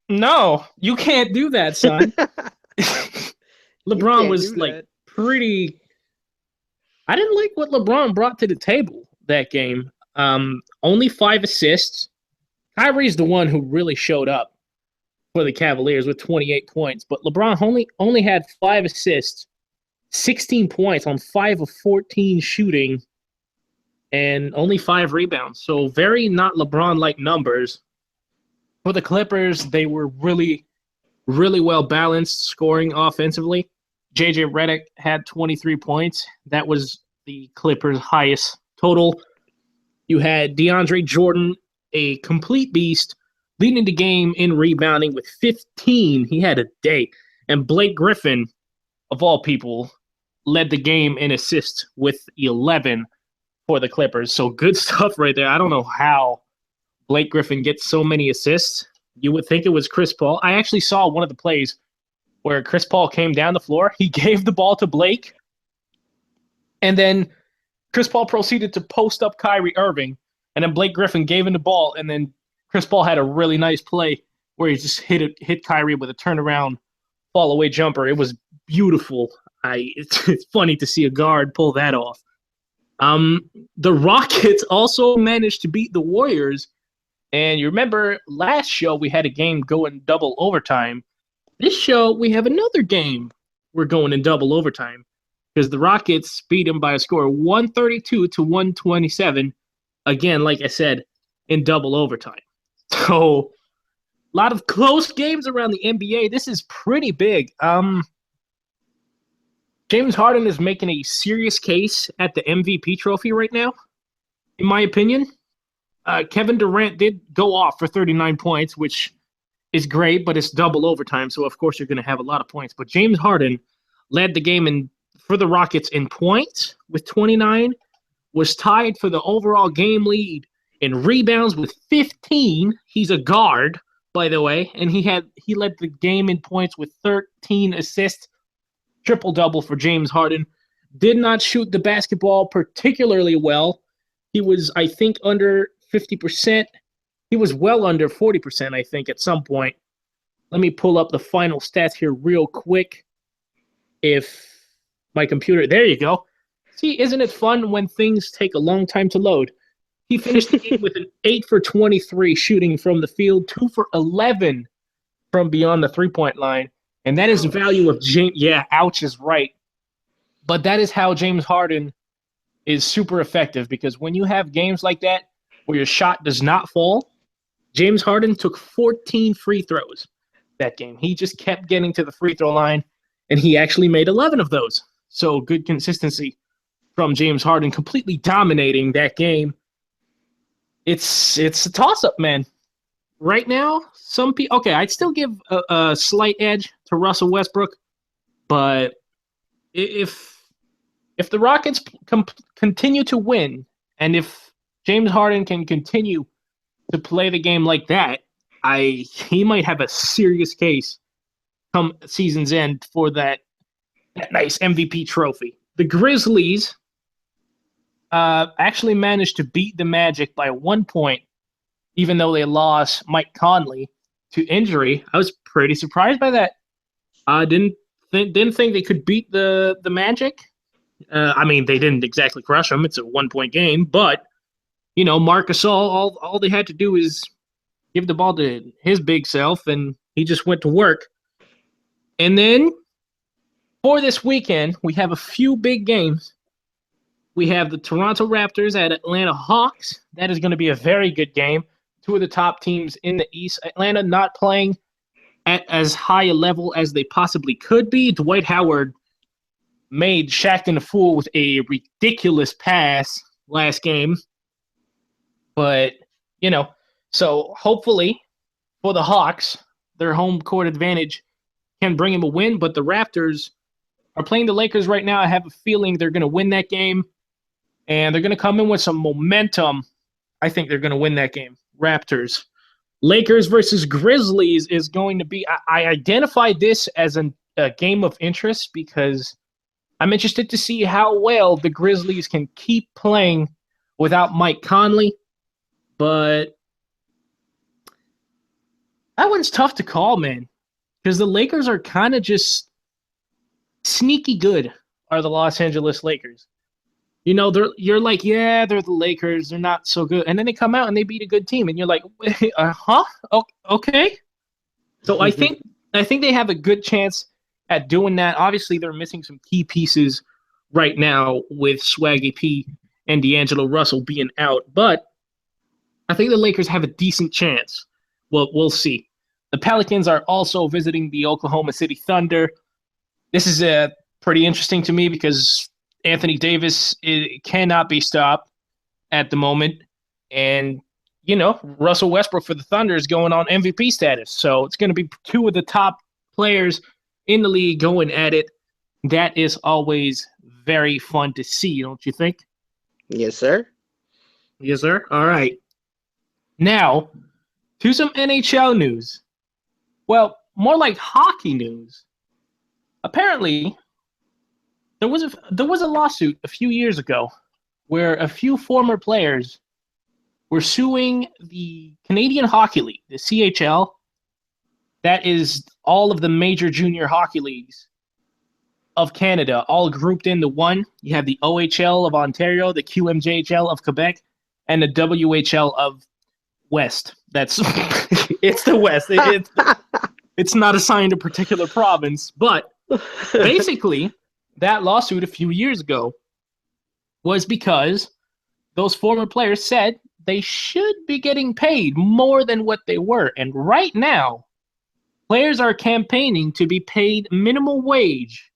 no, you can't do that, son. LeBron was like pretty. I didn't like what LeBron brought to the table that game. Only 5 assists. Kyrie's the one who really showed up for the Cavaliers with 28 points, but LeBron only had 5 assists, 16 points on 5 of 14 shooting, and only 5 rebounds. So very not LeBron-like numbers. For the Clippers, they were really, really well balanced scoring offensively. JJ Redick had 23 points. That was the Clippers' highest total. You had DeAndre Jordan, a complete beast, leading the game in rebounding with 15. He had a day. And Blake Griffin, of all people, led the game in assists with 11 for the Clippers. So good stuff right there. I don't know how Blake Griffin gets so many assists. You would think it was Chris Paul. I actually saw one of the plays where Chris Paul came down the floor. He gave the ball to Blake, And then Chris Paul proceeded to post up Kyrie Irving, and then Blake Griffin gave him the ball, and then Chris Paul had a really nice play where he just hit Kyrie with a turnaround fall away jumper. It was beautiful. It's funny to see a guard pull that off. The Rockets also managed to beat the Warriors, and you remember last show we had a game go in double overtime. This show we have another game we're going in double overtime because the Rockets beat them by a score of 132 to 127. Again, like I said, in double overtime. So a lot of close games around the NBA. This is pretty big. James Harden is making a serious case at the MVP trophy right now, in my opinion. Kevin Durant did go off for 39 points, which is great, but it's double overtime, so of course you're going to have a lot of points. But James Harden led the game for the Rockets in points with 29, was tied for the overall game lead in rebounds with 15. He's a guard, by the way, and he led the game in points with 13 assists, triple-double for James Harden. Did not shoot the basketball particularly well. He was, I think, under 50%. He was well under 40%, I think, at some point. Let me pull up the final stats here real quick. If my computer, there you go. See, isn't it fun when things take a long time to load? He finished the game with an 8 for 23 shooting from the field, 2 for 11 from beyond the three-point line. And that is the value of James. Yeah, ouch is right. But that is how James Harden is super effective, because when you have games like that where your shot does not fall, James Harden took 14 free throws that game. He just kept getting to the free throw line, and he actually made 11 of those. So good consistency from James Harden, completely dominating that game. It's a toss-up, man. Right now, some people... Okay, I'd still give a slight edge to Russell Westbrook, but if the Rockets continue to win, and if James Harden can continue to play the game like that, he might have a serious case come season's end for that nice MVP trophy. The Grizzlies actually managed to beat the Magic by 1 point, even though they lost Mike Conley to injury. I was pretty surprised by that. I didn't think they could beat the Magic. I mean, they didn't exactly crush them. It's a 1 point game, but Marc Gasol, all they had to do is give the ball to his big self, and he just went to work. And then for this weekend, we have a few big games. We have the Toronto Raptors at Atlanta Hawks. That is going to be a very good game. Two of the top teams in the East. Atlanta not playing at as high a level as they possibly could be. Dwight Howard made Shaqtin' a fool with a ridiculous pass last game. But, so hopefully for the Hawks, their home court advantage can bring them a win. But the Raptors are playing the Lakers right now. I have a feeling they're going to win that game. And they're going to come in with some momentum. I think they're going to win that game. Raptors. Lakers versus Grizzlies is going to be... I identified this as a game of interest because I'm interested to see how well the Grizzlies can keep playing without Mike Conley. But that one's tough to call, man. Because the Lakers are kind of just sneaky good, are the Los Angeles Lakers. You're like, yeah, they're the Lakers. They're not so good. And then they come out and they beat a good team. And you're like, huh? Okay. So I think they have a good chance at doing that. Obviously, they're missing some key pieces right now with Swaggy P and D'Angelo Russell being out. But I think the Lakers have a decent chance. Well, we'll see. The Pelicans are also visiting the Oklahoma City Thunder. This is pretty interesting to me because Anthony Davis cannot be stopped at the moment. And, Russell Westbrook for the Thunder is going on MVP status. So it's going to be two of the top players in the league going at it. That is always very fun to see, don't you think? Yes, sir. Yes, sir. All right. Now, to some NHL news. Well, more like hockey news. Apparently, there was a lawsuit a few years ago where a few former players were suing the Canadian Hockey League, the CHL. That is all of the major junior hockey leagues of Canada, all grouped into one. You have the OHL of Ontario, the QMJHL of Quebec, and the WHL of West. That's it's the West. It's not assigned a particular province, but basically, that lawsuit a few years ago was because those former players said they should be getting paid more than what they were. And right now, players are campaigning to be paid minimum wage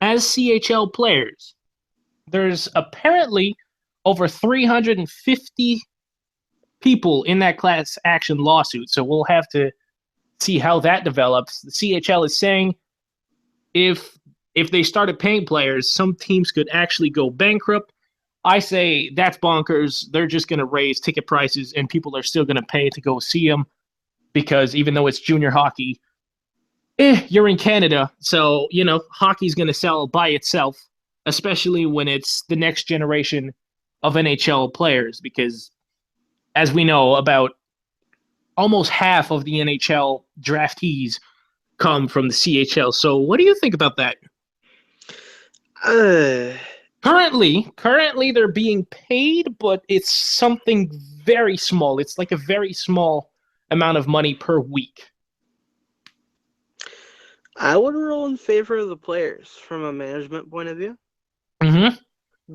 as CHL players. There's apparently over 350 people in that class action lawsuit, so we'll have to see how that develops. The CHL is saying if they started paying players, some teams could actually go bankrupt. I say that's bonkers. They're just going to raise ticket prices, and people are still going to pay to go see them because even though it's junior hockey, you're in Canada, so, hockey's going to sell by itself, especially when it's the next generation of NHL players because, as we know, about almost half of the NHL draftees come from the CHL. So what do you think about that? Currently, they're being paid, but it's something very small. It's like a very small amount of money per week. I would rule in favor of the players from a management point of view. Mm-hmm.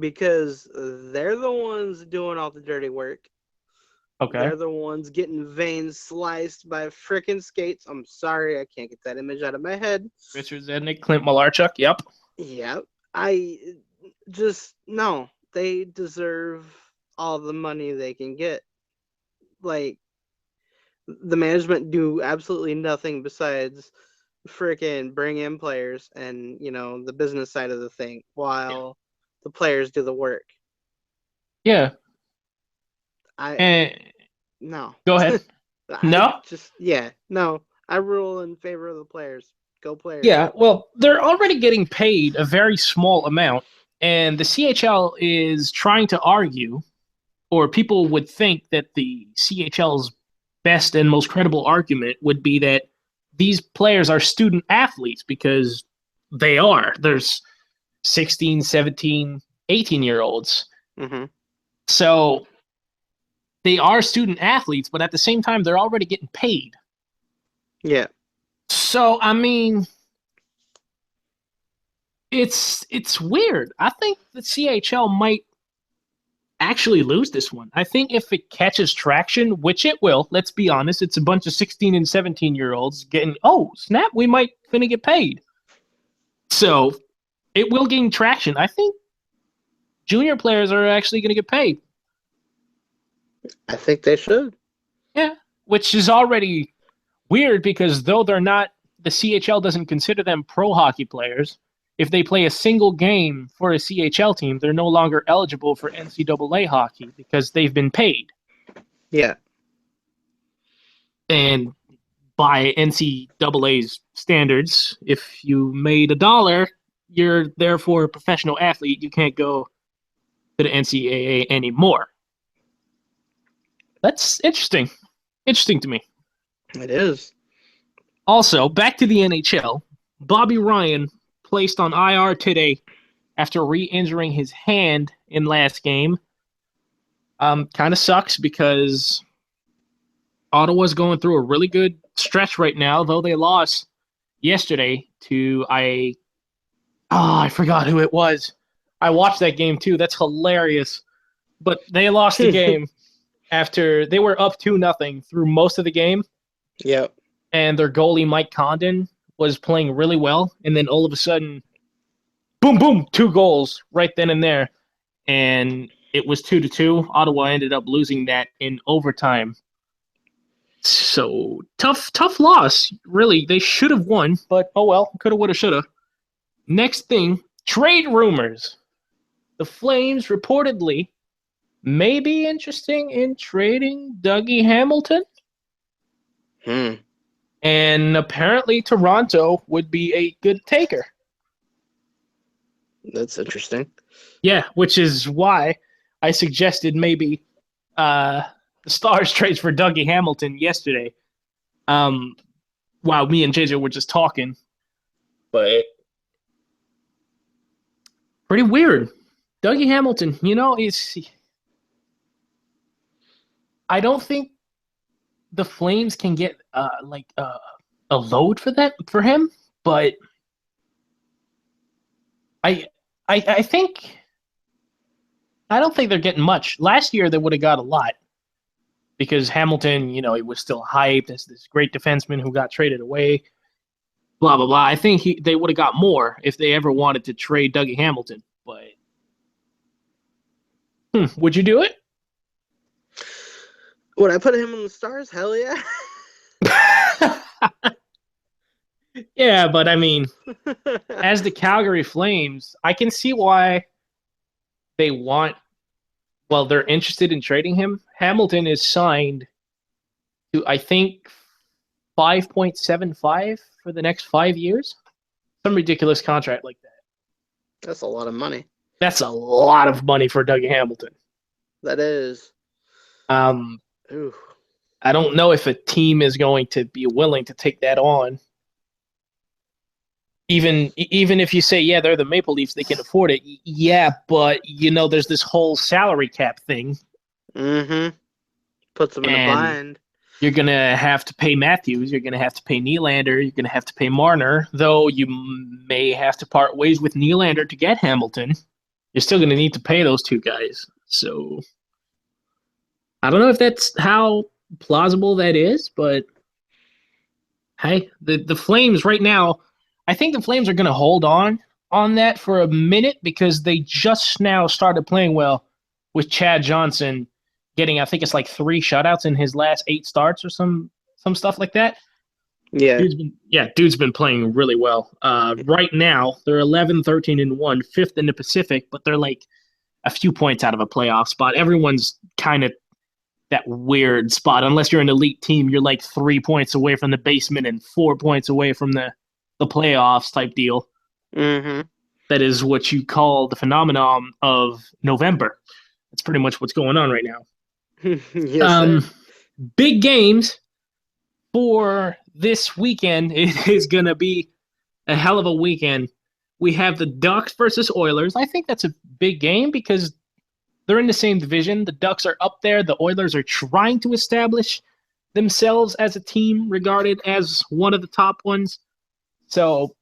Because they're the ones doing all the dirty work. Okay. They're the ones getting veins sliced by frickin' skates. I'm sorry, I can't get that image out of my head. Richard Zednik, Clint Malarchuk, yep. Yep. No, they deserve all the money they can get. Like, the management do absolutely nothing besides frickin' bring in players and, the business side of the thing while the players do the work. Yeah. No. Go ahead. No? No. I rule in favor of the players. Go players. Yeah, well, they're already getting paid a very small amount, and the CHL is trying to argue, or people would think that the CHL's best and most credible argument would be that these players are student athletes because they are. There's 16, 17, 18-year-olds. Mm-hmm. So they are student athletes, but at the same time, they're already getting paid. Yeah. So, I mean, it's weird. I think the CHL might actually lose this one. I think if it catches traction, which it will, let's be honest, it's a bunch of 16 and 17-year-olds getting, oh, snap, we might finna get paid. So it will gain traction. I think junior players are actually going to get paid. I think they should. Yeah, which is already weird because though they're not, the CHL doesn't consider them pro hockey players. If they play a single game for a CHL team, they're no longer eligible for NCAA hockey because they've been paid. Yeah. And by NCAA's standards, if you made $1, you're therefore a professional athlete. You can't go to the NCAA anymore. That's interesting. Interesting to me. It is. Also, back to the NHL. Bobby Ryan placed on IR today after re-injuring his hand in last game. Kind of sucks because Ottawa's going through a really good stretch right now, though they lost yesterday to I forgot who it was. I watched that game too. That's hilarious. But they lost the game after they were up 2-0 through most of the game. Yep. And their goalie, Mike Condon, was playing really well. And then all of a sudden, boom, boom, 2 goals right then and there. And it was 2-2. Ottawa ended up losing that in overtime. So tough loss. Really, they should have won, but oh well, coulda, woulda, shoulda. Next thing, trade rumors. The Flames reportedly may be interested in trading Dougie Hamilton. And apparently Toronto would be a good taker. That's interesting. Yeah, which is why I suggested maybe the Stars trades for Dougie Hamilton yesterday. Um, while me and JJ were just talking, but pretty weird. Dougie Hamilton, I don't think the Flames can get a load for him, but I I think I don't think they're getting much. Last year they would have got a lot because Hamilton, he was still hyped as this great defenseman who got traded away. Blah blah blah. I think they would have got more if they ever wanted to trade Dougie Hamilton. But would you do it? Would I put him on the Stars? Hell yeah. Yeah, but I mean, as the Calgary Flames, I can see why they want. Well, they're interested in trading him. Hamilton is signed to, I think, 5.75 for the next 5 years. Some ridiculous contract like that. That's a lot of money. That's a lot of money for Dougie Hamilton. That is. Ooh. I don't know if a team is going to be willing to take that on. Even if you say, yeah, they're the Maple Leafs, they can afford it. Yeah, but, there's this whole salary cap thing. Mm-hmm. Puts them in a bind. You're going to have to pay Matthews. You're going to have to pay Nylander. You're going to have to pay Marner, though you may have to part ways with Nylander to get Hamilton. You're still going to need to pay those two guys. So I don't know if that's how plausible that is, but hey, the Flames right now, I think the Flames are going to hold on that for a minute because they just now started playing well with Chad Johnson getting, I think it's like 3 shutouts in his last 8 starts or some stuff like that. Yeah. Dude's been playing really well. Right now, they're 11, 13, and 1, 5th in the Pacific, but they're like a few points out of a playoff spot. Everyone's kind of that weird spot. Unless you're an elite team, you're like 3 points away from the basement and 4 points away from the playoffs type deal. Mm-hmm. That is what you call the phenomenon of November. That's pretty much what's going on right now. Yes, big games for this weekend. It is going to be a hell of a weekend. We have the Ducks versus Oilers. I think that's a big game because they're in the same division. The Ducks are up there. The Oilers are trying to establish themselves as a team regarded as one of the top ones. So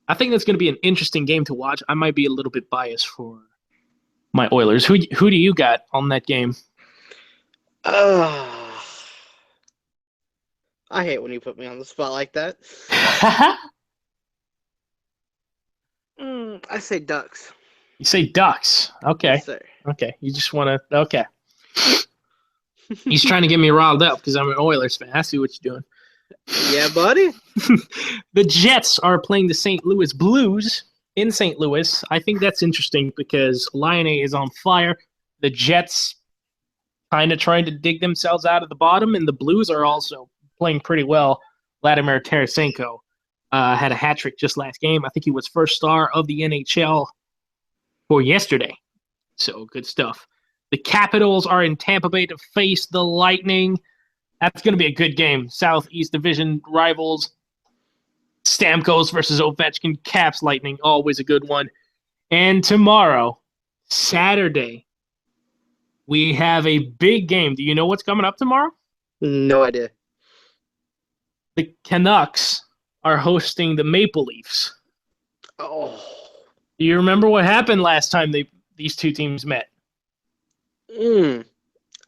I think that's going to be an interesting game to watch. I might be a little bit biased for my Oilers. Who do you got on that game? I hate when you put me on the spot like that. I say Ducks. You say Ducks. Okay. Yes, sir. Okay. You just want to. Okay. He's trying to get me riled up because I'm an Oilers fan. I see what you're doing. Yeah, buddy. The Jets are playing the St. Louis Blues in St. Louis. I think that's interesting because Laine is on fire. The Jets kind of trying to dig themselves out of the bottom, and the Blues are also playing pretty well. Vladimir Tarasenko had a hat trick just last game. I think he was first star of the NHL for yesterday. So good stuff. The Capitals are in Tampa Bay to face the Lightning. That's going to be a good game. Southeast Division rivals. Stamkos versus Ovechkin. Caps Lightning, always a good one. And tomorrow, Saturday, we have a big game. Do you know what's coming up tomorrow? No idea. The Canucks are hosting the Maple Leafs. Oh. Do you remember what happened last time these two teams met?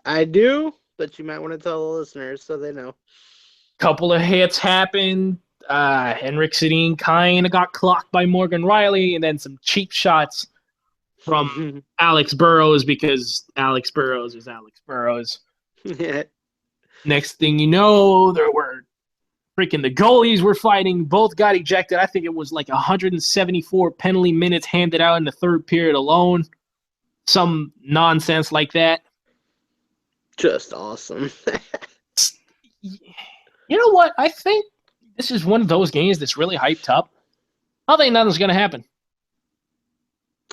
I do, but you might want to tell the listeners so they know. Couple of hits happened. Henrik Sedin kind of got clocked by Morgan Riley, and then some cheap shots from Alex Burrows because Alex Burrows is Alex Burrows. Next thing you know, there were freaking the goalies were fighting. Both got ejected. I think it was like 174 penalty minutes handed out in the third period alone. Some nonsense like that. Just awesome. You know what? I think this is one of those games that's really hyped up. I think nothing's going to happen.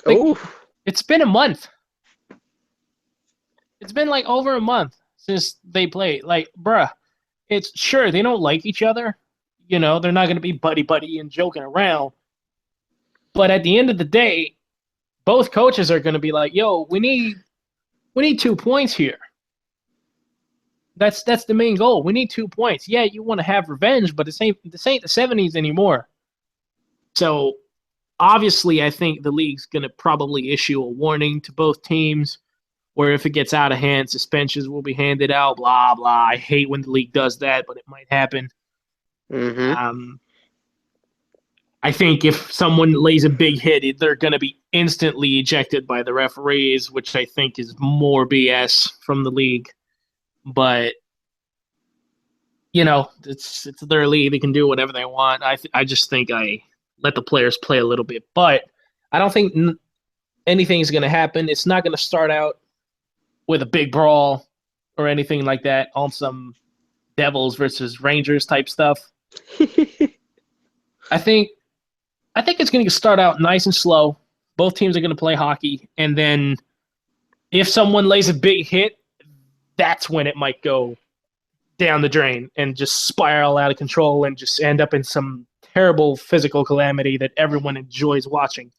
Like, Oh, it's been a month. It's been like over a month since they played. Like, bruh, it's sure they don't like each other. You know, they're not going to be buddy buddy and joking around. But at the end of the day, both coaches are going to be like, "Yo, we need 2 points here. That's the main goal. We need 2 points. Yeah, you want to have revenge, but this ain't the '70s anymore." So obviously, I think the league's going to probably issue a warning to both teams, where if it gets out of hand, suspensions will be handed out. Blah blah. I hate when the league does that, but it might happen. mm-hmm. Um, I think if someone lays a big hit, they're going to be instantly ejected by the referees, which I think is more BS from the league. But it's their league; they can do whatever they want. I just think I let the players play a little bit, but I don't think anything's going to happen. It's not going to start out with a big brawl or anything like that on some Devils versus Rangers type stuff. I think I think it's going to start out nice and slow. Both teams are going to play hockey, and then if someone lays a big hit, that's when it might go down the drain and just spiral out of control and just end up in some terrible physical calamity that everyone enjoys watching.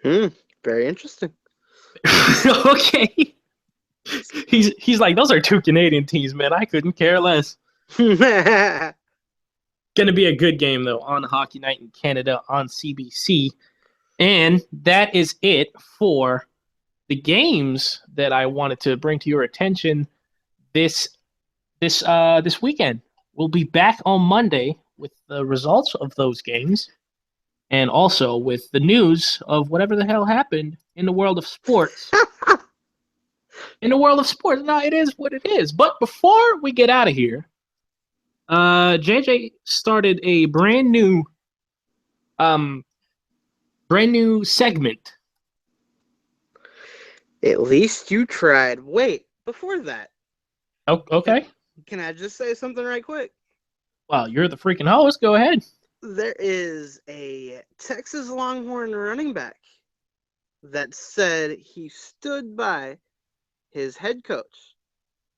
Very interesting. Okay. He's like, those are two Canadian teams, man. I couldn't care less. Going to be a good game, though, on Hockey Night in Canada on CBC. And that is it for the games that I wanted to bring to your attention this weekend. We'll be back on Monday with the results of those games and also with the news of whatever the hell happened in the world of sports. In the world of sports, now it is what it is. But before we get out of here, JJ started a um brand new segment. At least you tried. Wait, before that, Oh, can, okay. can I just say something right quick? Well, you're the freaking host. Go ahead. There is a Texas Longhorn running back that said he stood by his head coach,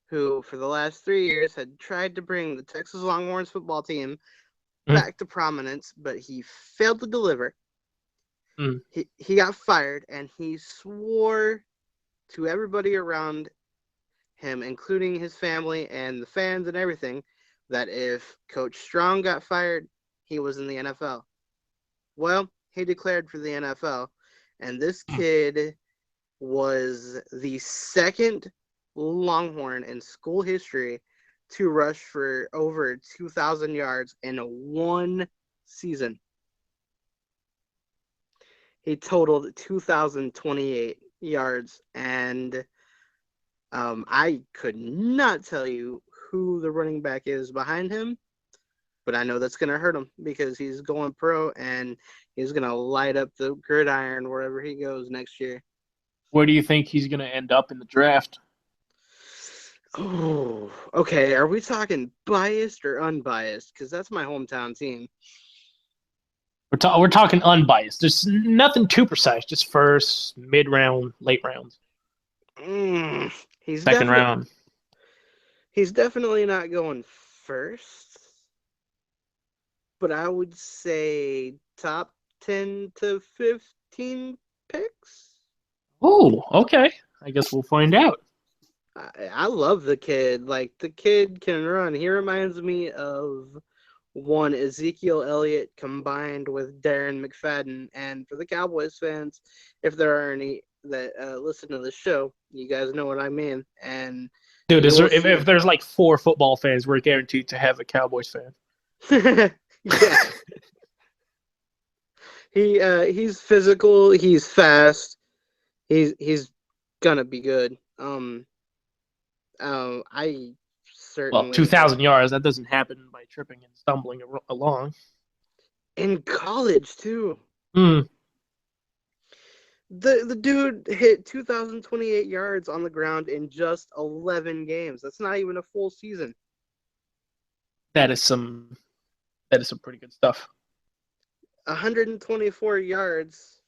who for the last 3 years had tried to bring the Texas Longhorns football team back to prominence, but he failed to deliver. Mm. He got fired, and he swore to everybody around him, including his family and the fans and everything, that if Coach Strong got fired, he was in the NFL. Well, he declared for the NFL, and this kid was the second Longhorn in school history to rush for over 2,000 yards in one season. He totaled 2,028 yards, and I could not tell you who the running back is behind him, but I know that's going to hurt him because he's going pro and he's going to light up the gridiron wherever he goes next year. Where do you think he's going to end up in the draft? Oh, okay. Are we talking biased or unbiased? Because that's my hometown team. We're talking unbiased. There's nothing too precise. Just first, mid round, late rounds, He's second definitely round. he's definitely not going first, but I would say top 10 to 15 picks. Oh, okay. I guess we'll find out. I love the kid. Like, the kid can run. He reminds me of one Ezekiel Elliott combined with Darren McFadden. And for the Cowboys fans, if there are any that listen to the show, you guys know what I mean. And Dude, you will if see. there's like 4 football fans, we're guaranteed to have a Cowboys fan. Yeah, he's physical. He's fast. He's gonna be good. I Well, certainly 2,000 yards, that doesn't happen by tripping and stumbling along. in college too. Mm, The dude hit 2,028 yards on the ground in just 11 games. That's not even a full season. that is some pretty good stuff. 124 yards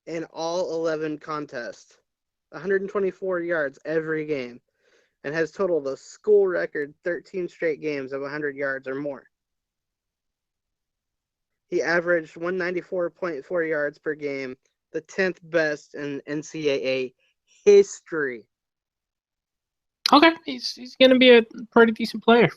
in all 11 contests, 124 yards every game, and has totaled a school record 13 straight games of 100 yards or more. He averaged 194.4 yards per game, the 10th best in NCAA history. Okay, he's gonna be a pretty decent player.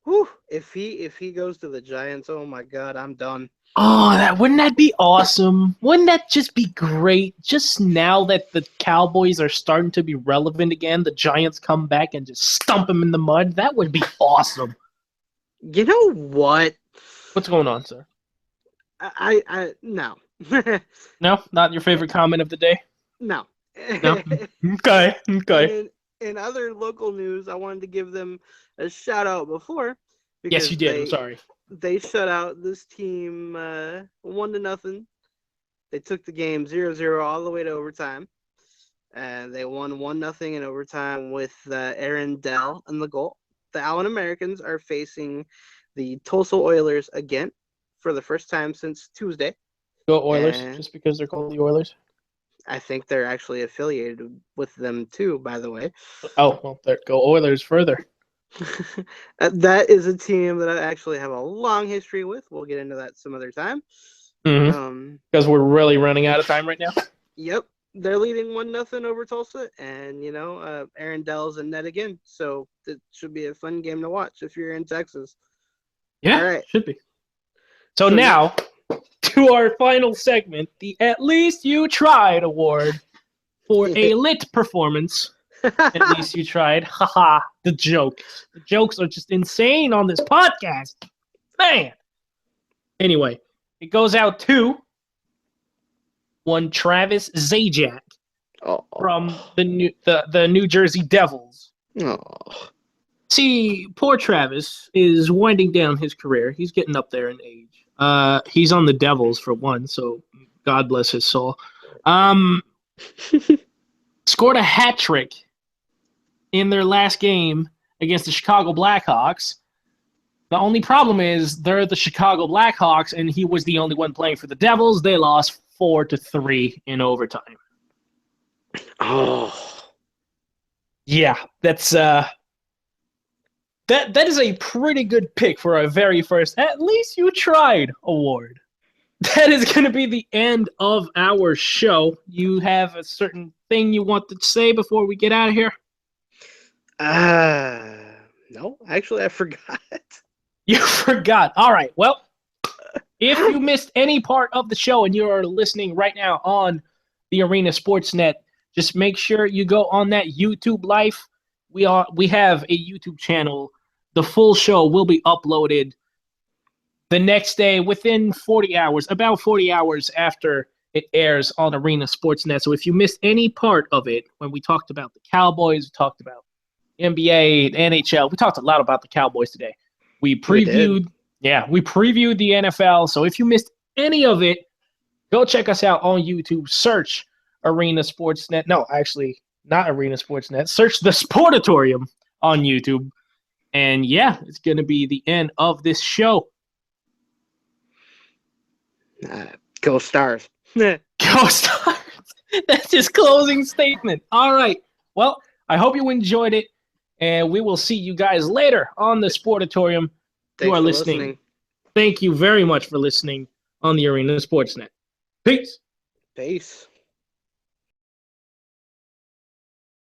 Whew, if he goes to the Giants, oh my God, I'm done. Oh, wouldn't that be awesome? Wouldn't that just be great? Just now that the Cowboys are starting to be relevant again, the Giants come back and just stump them in the mud. That would be awesome. You know what? What's going on, sir? I no. No, not your favorite comment of the day. No. No. Okay. And in other local news, I wanted to give them a shout out before Yes, because you did. I'm sorry. they shut out this team 1-0. They took the game 0-0 all the way to overtime. And they won 1-0 in overtime with Aaron Dell in the goal. The Allen Americans are facing the Tulsa Oilers again for the first time since Tuesday. Go Oilers, And just because they're called the Oilers. I think they're actually affiliated with them too, by the way. Oh, well, there go Oilers further. That is a team that I actually have a long history with. We'll get into that some other time. Because we're really running out of time right now. Yep. They're leading 1-0 over Tulsa, and Aaron Dell's in net again, so it should be a fun game to watch if you're in Texas. Yeah, all right, should be. So now to our final segment, the At Least You Tried Award for a lit performance. At least you tried. Haha, the jokes. The jokes are just insane on this podcast. Man. Anyway, it goes out to one Travis Zajac from the New Jersey Devils. See, poor Travis is winding down his career. He's getting up there in age. He's on the Devils for one, so God bless his soul. Scored a hat trick in their last game against the Chicago Blackhawks. The only problem is they're the Chicago Blackhawks, and he was the only one playing for the Devils. They lost 4-3 in overtime. Oh, yeah, that's that is a pretty good pick for our very first At Least You Tried award. That is going to be the end of our show. You have a certain thing you want to say before we get out of here? No, actually, I forgot. You forgot. All right. Well, if you missed any part of the show and you are listening right now on the Arena Sportsnet, just make sure you go on that YouTube Live. We have a YouTube channel. The full show will be uploaded the next day within 40 hours, about 40 hours after it airs on Arena Sportsnet. So if you missed any part of it, when we talked about the Cowboys, we talked about NBA, NHL, we talked a lot about the Cowboys today. We previewed the NFL. So if you missed any of it, go check us out on YouTube. Search Arena Sportsnet. No, actually, not Arena Sportsnet. Search the Sportatorium on YouTube. And yeah, it's going to be the end of this show. Go Stars. Go Stars. That's his closing statement. All right. Well, I hope you enjoyed it. And we will see you guys later on the Sportatorium. You are listening. Thank you very much for listening on the Arena Sportsnet. Peace. Peace.